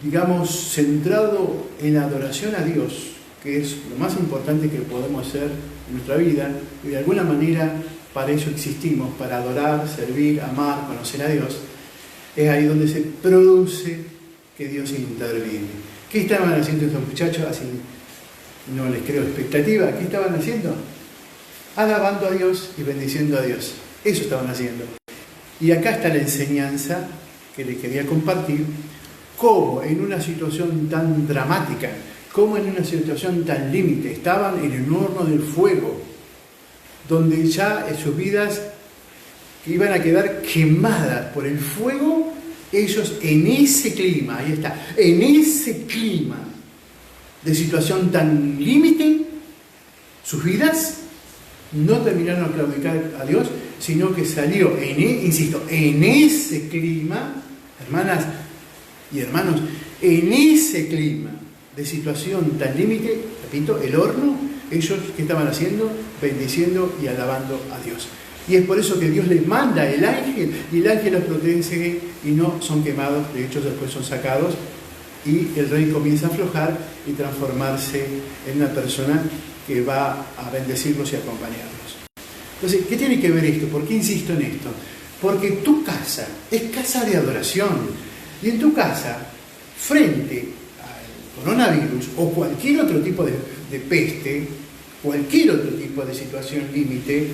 digamos, centrado en la adoración a Dios, que es lo más importante que podemos hacer en nuestra vida, y de alguna manera para eso existimos, para adorar, servir, amar, conocer a Dios, es ahí donde se produce que Dios interviene. ¿Qué estaban haciendo estos muchachos? Así no les creo expectativa. ¿Qué estaban haciendo? Alabando a Dios y bendiciendo a Dios. Eso estaban haciendo. Y acá está la enseñanza que les quería compartir, cómo en una situación tan dramática, cómo en una situación tan límite, estaban en el horno del fuego, donde ya en sus vidas que iban a quedar quemadas por el fuego, ellos en ese clima, ahí está, en ese clima de situación tan límite, sus vidas no terminaron a claudicar a Dios, sino que salió, insisto, en ese clima, hermanas y hermanos, en ese clima de situación tan límite, repito, el horno, ellos, ¿qué estaban haciendo? Bendiciendo y alabando a Dios. Y es por eso que Dios les manda el ángel, y el ángel los protege y no son quemados, de hecho después son sacados, y el rey comienza a aflojar y transformarse en una persona que va a bendecirlos y acompañarlos. Entonces, ¿qué tiene que ver esto? ¿Por qué insisto en esto? Porque tu casa es casa de adoración, y en tu casa, frente al coronavirus o cualquier otro tipo de peste, cualquier otro tipo de situación límite,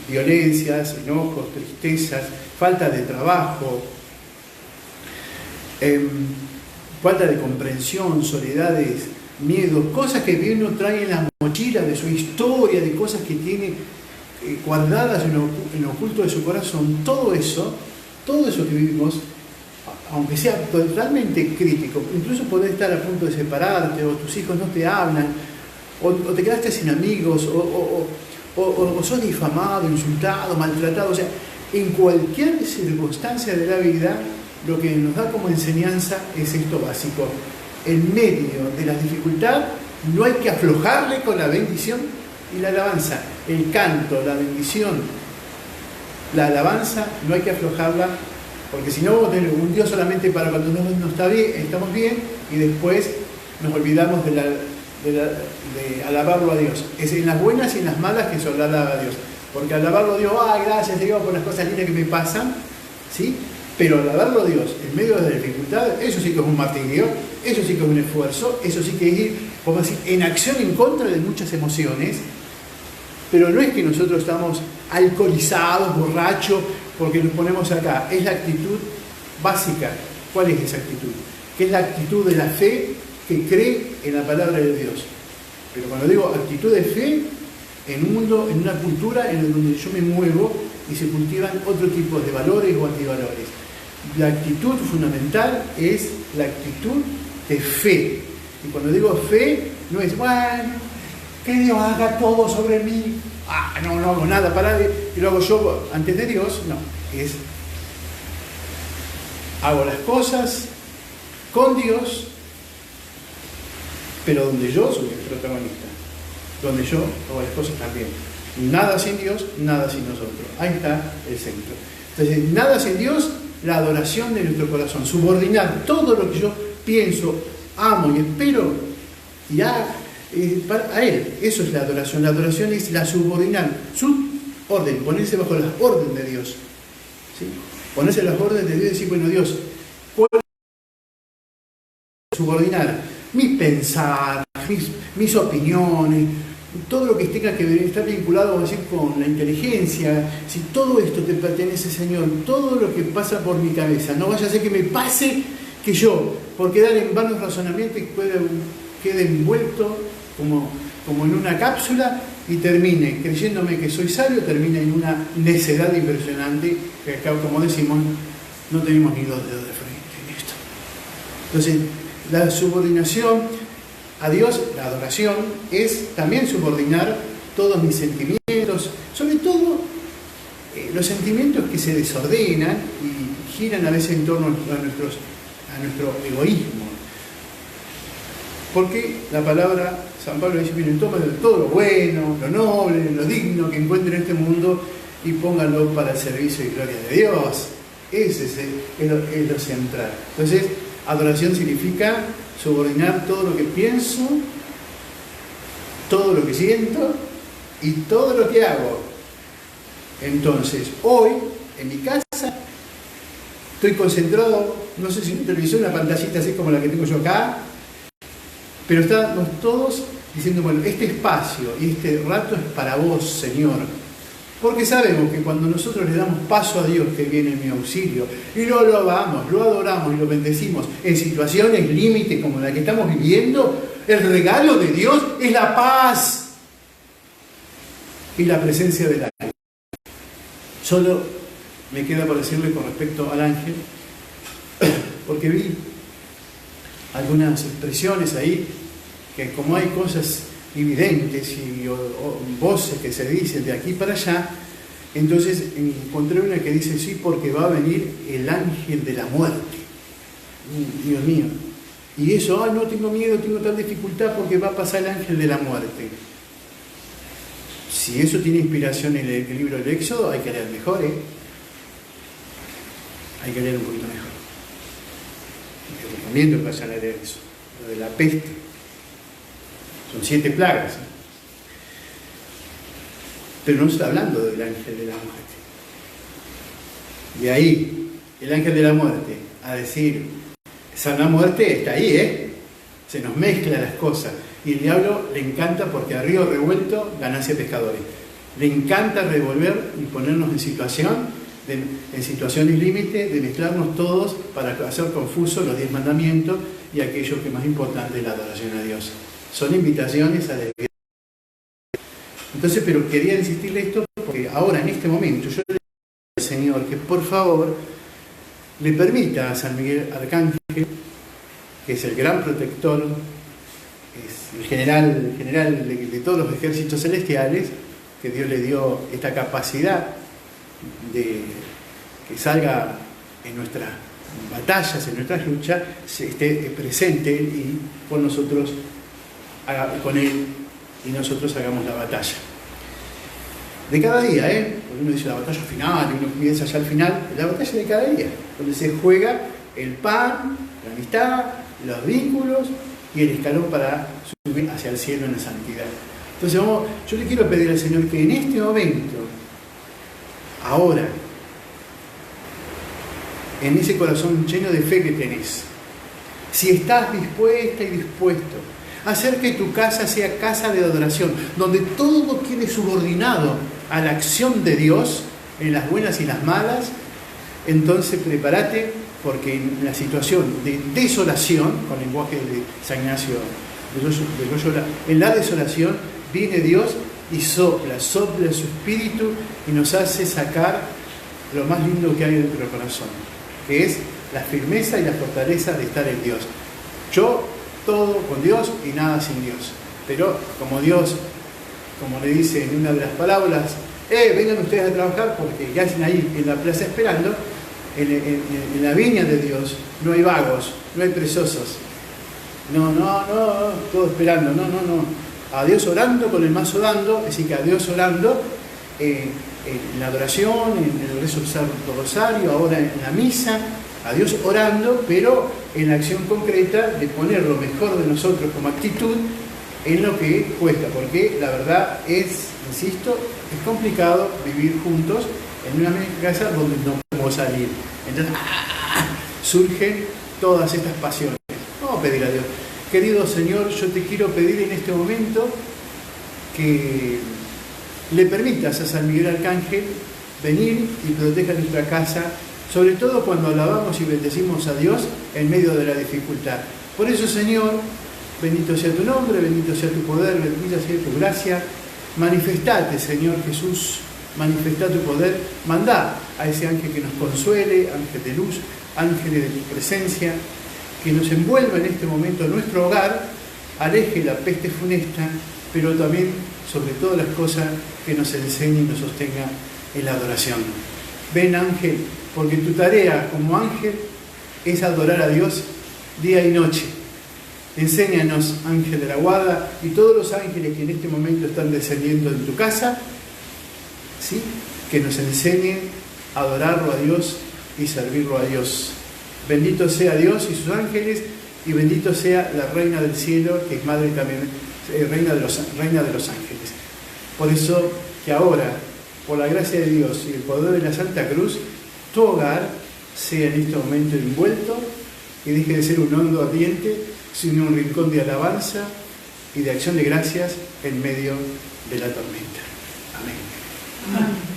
violencias, enojos, tristezas, falta de trabajo, falta de comprensión, soledades, miedos, cosas que uno trae en la mochila de su historia, de cosas que tiene guardadas en lo oculto de su corazón, todo eso que vivimos, aunque sea totalmente crítico, incluso podés estar a punto de separarte, o tus hijos no te hablan, o te quedaste sin amigos, o sos difamado, insultado, maltratado, o sea, en cualquier circunstancia de la vida, lo que nos da como enseñanza es esto básico. En medio de la dificultad no hay que aflojarle con la bendición y la alabanza. El canto, la bendición, la alabanza, no hay que aflojarla, porque si no, un Dios solamente para cuando no está bien, estamos bien, y después nos olvidamos de alabarlo a Dios. Es en las buenas y en las malas que se alaba a Dios. Porque alabarlo a Dios, gracias Dios por las cosas lindas que me pasan, ¿sí? Pero alabarlo a Dios en medio de la dificultad, eso sí que es un martirio, eso sí que es un esfuerzo, eso sí que es ir, como decir, en acción en contra de muchas emociones. Pero no es que nosotros estamos alcoholizados, borrachos, porque nos ponemos acá. Es la actitud básica. ¿Cuál es esa actitud? Que es la actitud de la fe que cree en la palabra de Dios. Pero cuando digo actitud de fe, en un mundo, en una cultura en donde yo me muevo y se cultivan otro tipo de valores o antivalores. La actitud fundamental es la actitud de fe. Y cuando digo fe, no es, bueno, que Dios haga todo sobre mí. No hago nada para Él y lo hago yo antes de Dios. No, es hago las cosas con Dios, pero donde yo soy el protagonista, donde yo hago las cosas también. Nada sin Dios, nada sin nosotros. Ahí está el centro. Entonces, nada sin Dios, la adoración de nuestro corazón, subordinar todo lo que yo pienso, amo y espero y a Él. Eso es la adoración. La adoración es la subordinar su orden, ponerse bajo las órdenes de Dios. ¿Sí? Ponerse las órdenes de Dios y decir, bueno, Dios, ¿cuál es subordinar mi pensar, mis opiniones, todo lo que tenga que ver, estar vinculado, vamos a decir, con la inteligencia? Si todo esto te pertenece, Señor, todo lo que pasa por mi cabeza, no vaya a ser que me pase que yo, por quedar en vanos razonamientos, quede envuelto como en una cápsula y termine creyéndome que soy sabio, termine en una necedad impresionante, que acá, como decimos, no tenemos ni 2 dedos de frente en esto. Entonces, la subordinación a Dios, la adoración, es también subordinar todos mis sentimientos, sobre todo los sentimientos que se desordenan y giran a veces en torno a nuestro egoísmo. Porque la palabra, San Pablo dice, miren, tomen todo lo bueno, lo noble, lo digno que encuentren en este mundo y pónganlo para el servicio y gloria de Dios. Ese es lo central. Entonces, adoración significa subordinar todo lo que pienso, todo lo que siento y todo lo que hago. Entonces, hoy, en mi casa, estoy concentrado, no sé si me televisó una pantallita así como la que tengo yo acá, pero estamos todos diciendo, bueno, este espacio y este rato es para vos, Señor. Porque sabemos que cuando nosotros le damos paso a Dios que viene en mi auxilio, y lo alabamos, lo adoramos y lo bendecimos en situaciones límite como la que estamos viviendo, el regalo de Dios es la paz y la presencia del ángel. Solo me queda por decirle con respecto al ángel, porque vi algunas expresiones ahí, que como hay cosas evidentes y voces que se dicen de aquí para allá, entonces encontré una que dice, sí, porque va a venir el ángel de la muerte. Dios mío. Y eso, no tengo miedo, tengo tal dificultad porque va a pasar el ángel de la muerte. Si eso tiene inspiración en el libro del Éxodo, hay que leer mejor, Hay que leer un poquito mejor. Te recomiendo que vayan a leer eso, lo de la peste. Son 7 plagas. Pero no está hablando del ángel de la muerte. De ahí, el ángel de la muerte, a decir, sana muerte, está ahí, Se nos mezclan las cosas. Y el diablo le encanta porque a río revuelto, ganancia pescadores. Le encanta revolver y ponernos en situaciones límite, de mezclarnos todos para hacer confusos los 10 mandamientos y aquello que es más importante, la adoración a Dios. Son invitaciones a la vida. Entonces, pero quería insistirle esto porque ahora, en este momento, yo le pido al Señor que por favor le permita a San Miguel Arcángel, que es el gran protector, es el general de todos los ejércitos celestiales, que Dios le dio esta capacidad de que salga en nuestras batallas, en nuestras luchas, se esté presente y con nosotros, con Él, y nosotros hagamos la batalla. De cada día, porque uno dice la batalla final, y uno piensa ya al final, la batalla de cada día, donde se juega el pan, la amistad, los vínculos y el escalón para subir hacia el cielo en la santidad. Entonces yo le quiero pedir al Señor que en este momento Ahora, en ese corazón lleno de fe que tenés, si estás dispuesta y dispuesto a hacer que tu casa sea casa de adoración, donde todo quede subordinado a la acción de Dios, en las buenas y las malas, entonces prepárate, porque en la situación de desolación, con el lenguaje de San Ignacio de Loyola, en la desolación viene Dios y sopla su espíritu y nos hace sacar lo más lindo que hay dentro del corazón, que es la firmeza y la fortaleza de estar en Dios. Yo todo con Dios y nada sin Dios. Pero como Dios, como le dice en una de las parábolas, vengan ustedes a trabajar porque ya hacen ahí en la plaza esperando, en la viña de Dios no hay vagos, no hay perezosos. No, todo esperando, no. A Dios orando con el mazo dando, es decir, que a Dios orando en la adoración, en el rezo del Santo Rosario, ahora en la misa, a Dios orando, pero en la acción concreta de poner lo mejor de nosotros como actitud en lo que cuesta, porque la verdad es, insisto, es complicado vivir juntos en una misma casa donde no podemos salir. Entonces, surgen todas estas pasiones. Vamos a pedir a Dios. Querido Señor, yo te quiero pedir en este momento que le permitas a San Miguel Arcángel venir y proteja nuestra casa, sobre todo cuando alabamos y bendecimos a Dios en medio de la dificultad. Por eso, Señor, bendito sea tu nombre, bendito sea tu poder, bendita sea tu gracia. Manifestate, Señor Jesús, manifesta tu poder. Mandá a ese ángel que nos consuele, ángel de luz, ángel de tu presencia, que nos envuelva en este momento nuestro hogar, aleje la peste funesta, pero también, sobre todas las cosas, que nos enseñe y nos sostenga en la adoración. Ven, ángel, porque tu tarea como ángel es adorar a Dios día y noche. Enséñanos, ángel de la guarda, y todos los ángeles que en este momento están descendiendo en tu casa, ¿sí?, que nos enseñen a adorarlo a Dios y servirlo a Dios. Bendito sea Dios y sus ángeles, y bendito sea la Reina del Cielo, que es Madre también, Reina de los ángeles. Por eso, que ahora, por la gracia de Dios y el poder de la Santa Cruz, tu hogar sea en este momento envuelto y deje de ser un hondo ardiente, sino un rincón de alabanza y de acción de gracias en medio de la tormenta. Amén. Amén.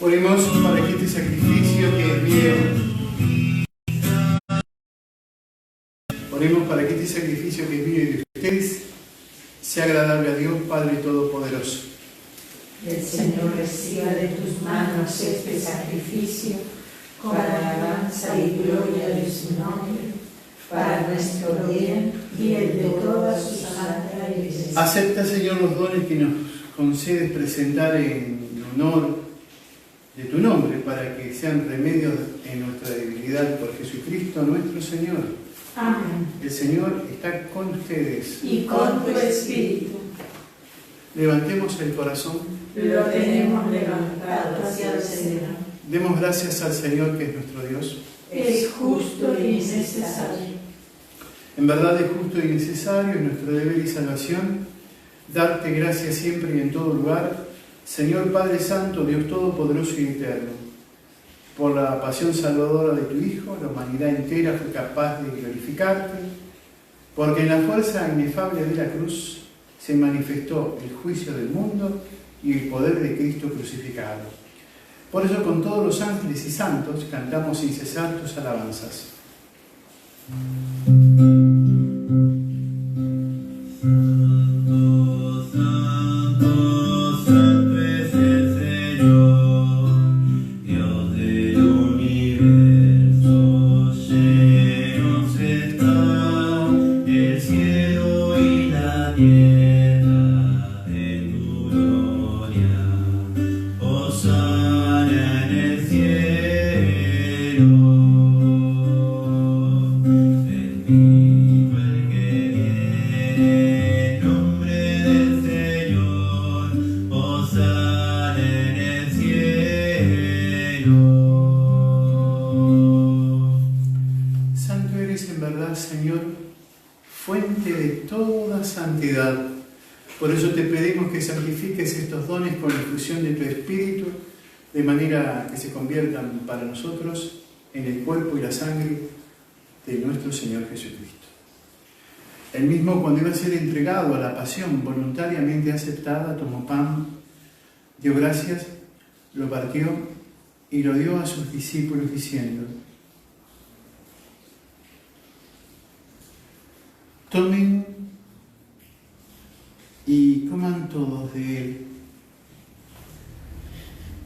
Oremos para que este sacrificio que es mío, oremos para que este sacrificio que es mío y de ustedes sea agradable a Dios Padre Todopoderoso. El Señor reciba de tus manos este sacrificio para alabanza y gloria de su nombre, para nuestro bien y el de toda su santa iglesia. Acepta, Señor, los dones que nos concedes presentar en honor de tu nombre, para que sean remedios en nuestra debilidad por Jesucristo nuestro Señor. Amén. El Señor está con ustedes. Y con tu espíritu. Levantemos el corazón. Lo tenemos levantado hacia el Señor. Demos gracias al Señor, que es nuestro Dios. Es justo y necesario. En verdad es justo y necesario, es nuestro deber y salvación, darte gracias siempre y en todo lugar, Señor Padre Santo, Dios Todopoderoso y Eterno. Por la pasión salvadora de tu Hijo, la humanidad entera fue capaz de glorificarte, porque en la fuerza inefable de la cruz se manifestó el juicio del mundo y el poder de Cristo crucificado. Por eso con todos los ángeles y santos cantamos sin cesar tus alabanzas. Por eso te pedimos que santifiques estos dones con la infusión de tu Espíritu, de manera que se conviertan para nosotros en el cuerpo y la sangre de nuestro Señor Jesucristo. Él mismo, cuando iba a ser entregado a la pasión voluntariamente aceptada, tomó pan, dio gracias, lo partió y lo dio a sus discípulos diciendo: tomen y coman todos de él,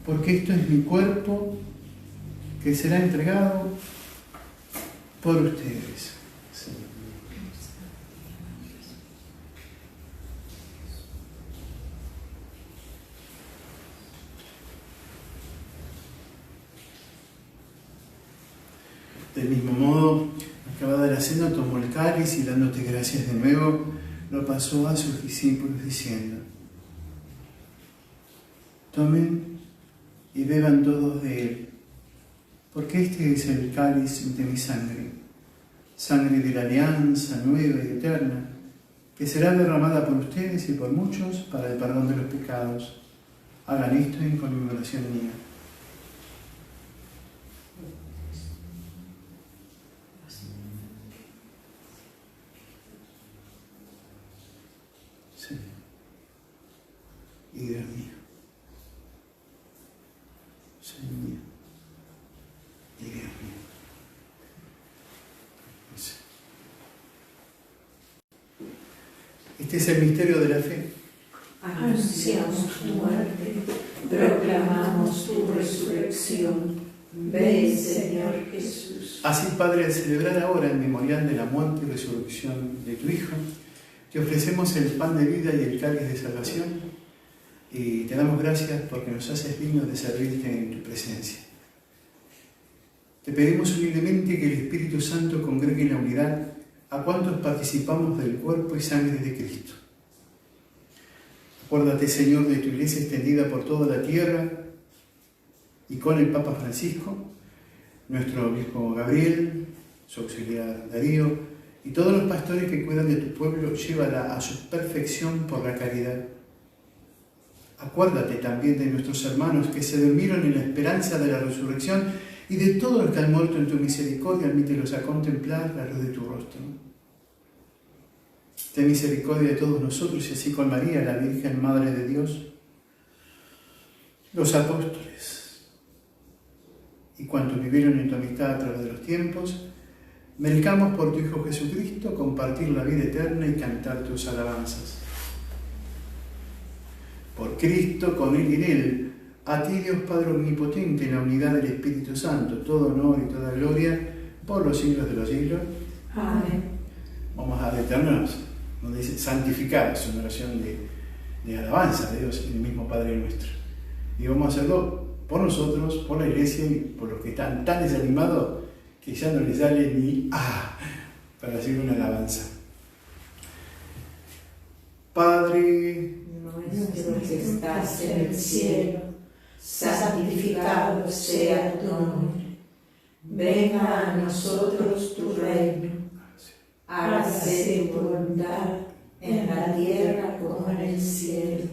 porque esto es mi cuerpo que será entregado por ustedes. Del mismo modo, acabada la cena, tomó el cáliz y dándote gracias de nuevo, lo pasó a sus discípulos diciendo: tomen y beban todos de él, porque este es el cáliz de mi sangre, sangre de la alianza nueva y eterna, que será derramada por ustedes y por muchos para el perdón de los pecados. Hagan esto en conmemoración mía. Sí. Y Dios mío. Señor mío. Y Dios mío. Sí. Este es el misterio de la fe. Anunciamos tu muerte, proclamamos tu resurrección. Ven, Señor Jesús. Así, Padre, al celebrar ahora el memorial de la muerte y resurrección de tu Hijo, te ofrecemos el pan de vida y el cáliz de salvación, y te damos gracias porque nos haces dignos de servirte en tu presencia. Te pedimos humildemente que el Espíritu Santo congregue en la unidad a cuantos participamos del cuerpo y sangre de Cristo. Acuérdate, Señor, de tu Iglesia extendida por toda la tierra, y con el Papa Francisco, nuestro obispo Gabriel, su auxiliar Darío, y todos los pastores que cuidan de tu pueblo, llévala a su perfección por la caridad. Acuérdate también de nuestros hermanos que se durmieron en la esperanza de la resurrección, y de todos los que han muerto en tu misericordia, admítelos a contemplar la luz de tu rostro. Ten misericordia de todos nosotros, y así con María, la Virgen Madre de Dios, los apóstoles y cuantos vivieron en tu amistad a través de los tiempos, merezcamos por tu Hijo Jesucristo compartir la vida eterna y cantar tus alabanzas. Por Cristo, con Él y en Él, a ti, Dios Padre Omnipotente, en la unidad del Espíritu Santo, todo honor y toda gloria, por los siglos de los siglos. Amén. Vamos a detenernos, donde dice santificado, es una oración de alabanza de Dios, el mismo Padre nuestro. Y vamos a hacerlo por nosotros, por la Iglesia y por los que están tan desanimados que ya no les sale ni para hacer una alabanza. Padre nuestro que estás en el cielo, santificado sea tu nombre. Venga a nosotros tu reino. Hágase tu voluntad en la tierra como en el cielo.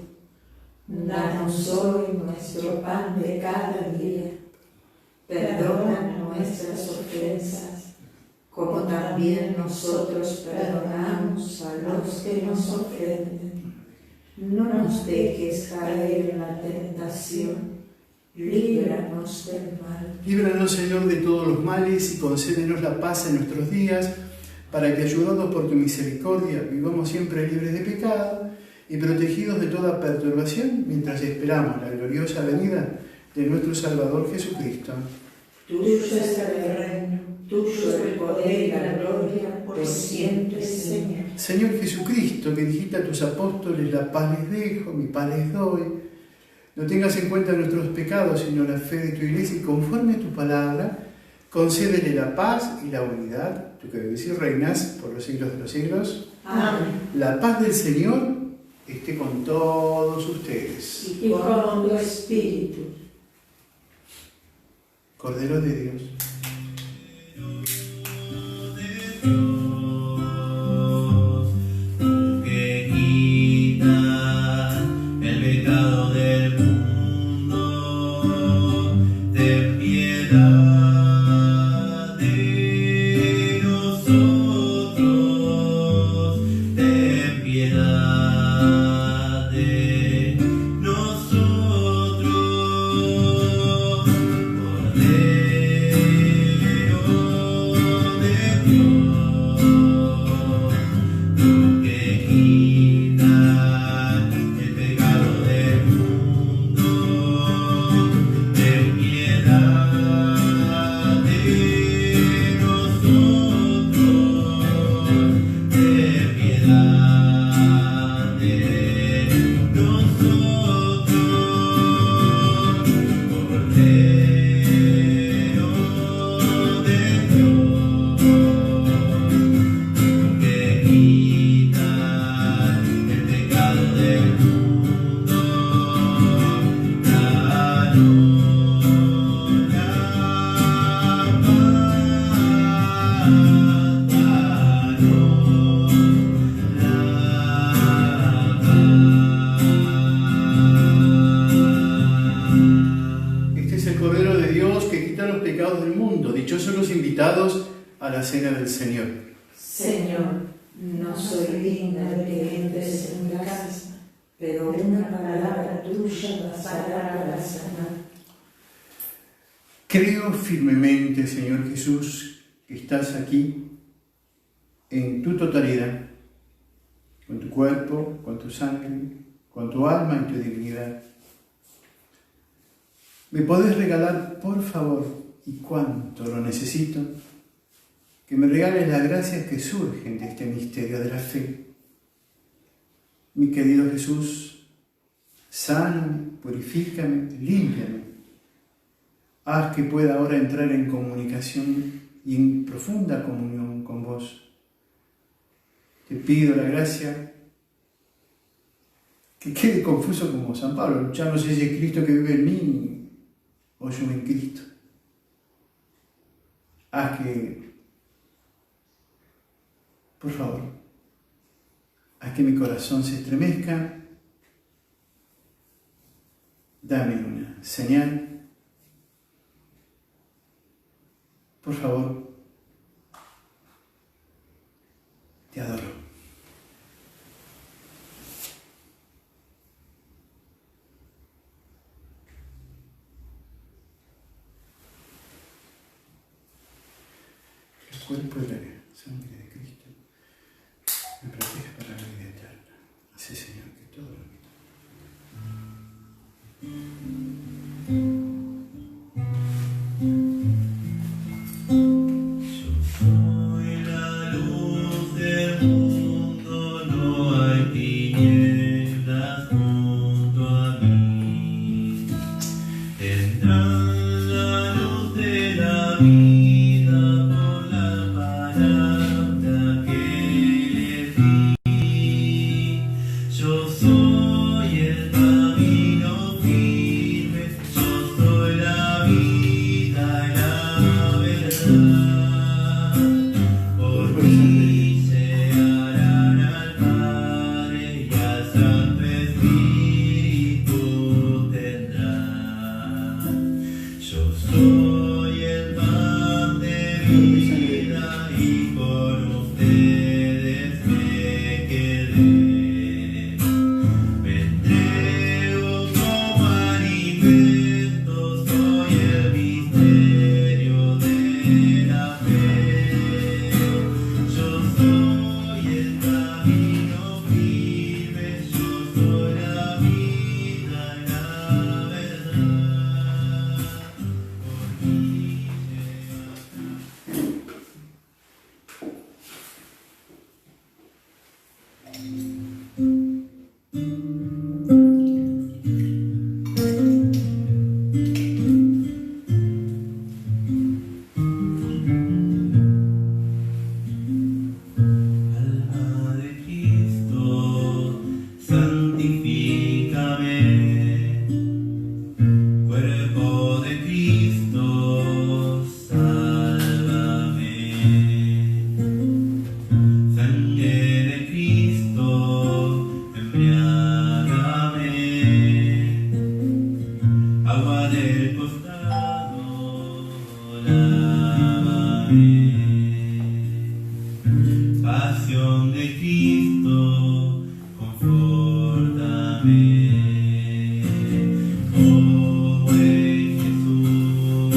Danos hoy nuestro pan de cada día. Perdona nuestras ofensas, como también nosotros perdonamos a los que nos ofenden. No nos dejes caer en la tentación, líbranos del mal. Líbranos, Señor, de todos los males y concédenos la paz en nuestros días, para que, ayudados por tu misericordia, vivamos siempre libres de pecado y protegidos de toda perturbación, mientras esperamos la gloriosa venida de nuestro Salvador Jesucristo. Tuyo es el reino, tuyo el poder y la gloria por siempre, Señor. Señor Jesucristo, que dijiste a tus apóstoles: la paz les dejo, mi paz les doy. No tengas en cuenta nuestros pecados, sino la fe de tu Iglesia, y conforme a tu palabra, concédele la paz y la unidad, tú que vives y reinas por los siglos de los siglos. Amén. La paz del Señor esté con todos ustedes. Y con tu espíritu. Cordero de Dios. Que quita el pecado del mundo, ten piedad de nosotros, ten piedad de nosotros, Cordero de Dios, tú que quitas el pecado del mundo, ten piedad de nosotros, ten piedad de nosotros, Cordero de Dios, que quitas el pecado del mundo, Este es el Cordero de Dios que quita los pecados del mundo. Dichosos los invitados a la cena del Señor. Señor, no soy digna de que entres en mi casa, pero una palabra tuya bastará para sanar. Creo firmemente, Señor Jesús, que estás aquí en tu totalidad, con tu cuerpo, con tu sangre, con tu alma y tu divinidad. ¿Me podés regalar, por favor, y cuánto lo necesito, que me regales las gracias que surgen de este misterio de la fe? Mi querido Jesús, sáname, purifícame, límpiame. Haz que pueda ahora entrar en comunicación y en profunda comunión con vos. Te pido la gracia que quede confuso como San Pablo. Ya no sé si es Cristo que vive en mí o yo en Cristo. Haz que, por favor, haz que mi corazón se estremezca. Dame una señal. Por favor, te adoro. El cuerpo y la sangre de Cristo me protege para la vida eterna. Así, Señor, que todo lo que soy la luz del mundo, no hay tinieblas junto a mí. Tendrán la luz de la vida por la palabra que les di. Yo soy y con ustedes me quedé. Me entrego como alimento, soy el misterio de la fe. Yo soy el camino firme, yo soy la vida y la verdad. Por mí Alma de Cristo, santifícame. Cuerpo de Cristo, sálvame. Sangre de Cristo, embriágame. Agua del costado, lávame. Pasión de Cristo, confórtame. Oh buen Jesús,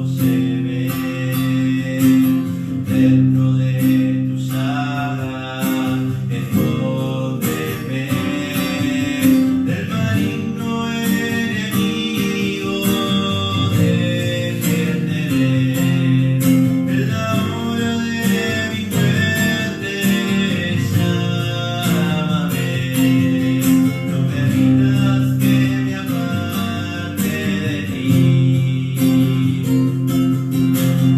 óyeme. Dentro de tu llaga, escóndeme del maligno enemigo, defiéndeme. En la hora de mi muerte, llámame. No permitas que me aparte de ti.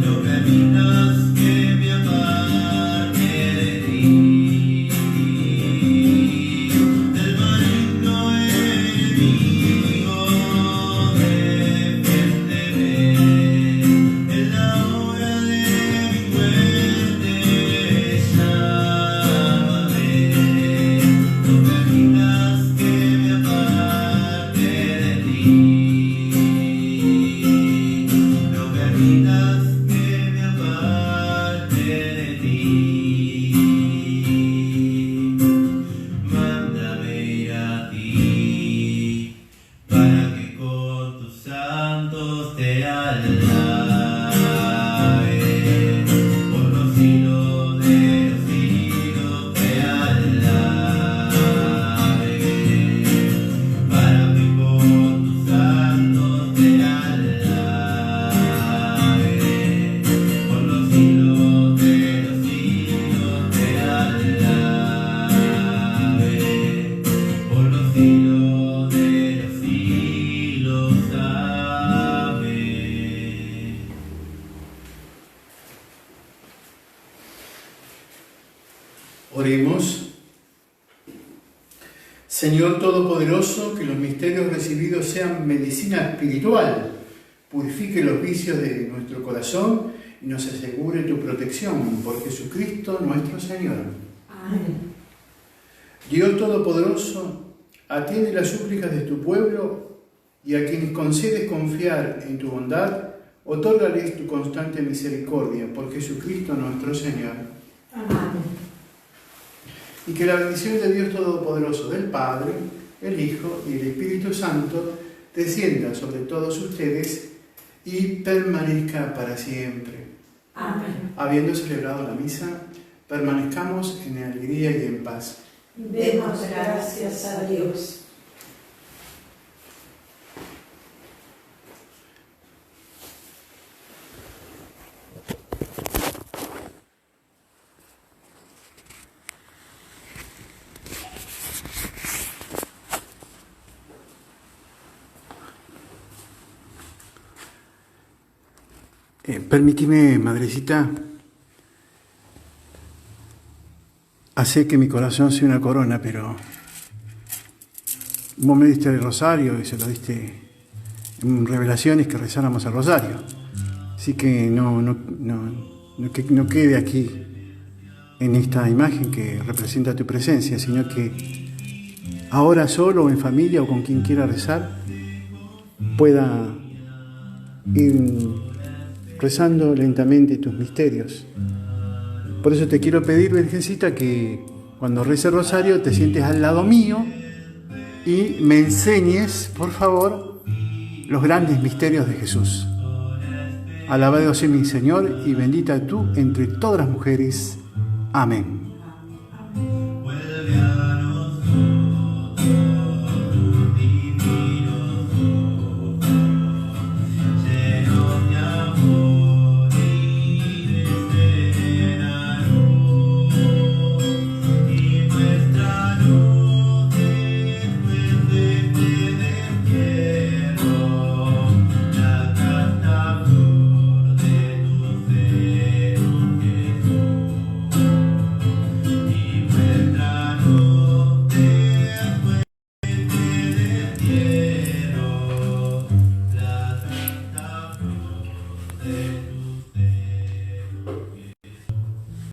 No permitas que me aparte de ti. Del maligno enemigo, defiéndeme. En la hora de mi muerte, llámame. No permitas que me aparte de ti. No permitas que me aparte de ti. Mándame ir a ti, para que con tus santos te alabe. Por los siglos de los siglos te alabe. Para que con tus santos te alabe. Por los siglos de los siglos te alabe. Por los siglos de los siglos, amén. Oremos. Señor Todopoderoso, que los misterios recibidos sean medicina espiritual, purifique los vicios de nuestro corazón y nos asegure tu protección por Jesucristo nuestro Señor. Amén. Dios Todopoderoso, atiende las súplicas de tu pueblo y a quienes concedes confiar en tu bondad, otórgales tu constante misericordia por Jesucristo nuestro Señor. Amén. Y que la bendición de Dios Todopoderoso, del Padre, el Hijo y el Espíritu Santo descienda sobre todos ustedes y permanezca para siempre. Amén. Habiendo celebrado la misa, permanezcamos en alegría y en paz. Demos gracias a Dios. Permíteme, madrecita, hacer que mi corazón sea una corona, pero vos me diste el rosario y se lo diste en revelaciones que rezáramos el rosario. Así que no quede aquí en esta imagen que representa tu presencia, sino que ahora solo o en familia o con quien quiera rezar pueda ir rezando lentamente tus misterios. Por eso te quiero pedir, Virgencita, que cuando rece el rosario te sientes al lado mío y me enseñes, por favor, los grandes misterios de Jesús. Alabado sea mi Señor y bendita tú entre todas las mujeres. Amén. Vuelve a nosotros, divinos ojos, llenos de amor y de serena luz, y nuestra luz después de este destierro, la casta flor de tu seno, Jesús. Y nuestra luz después del cielo, la santa flor de tu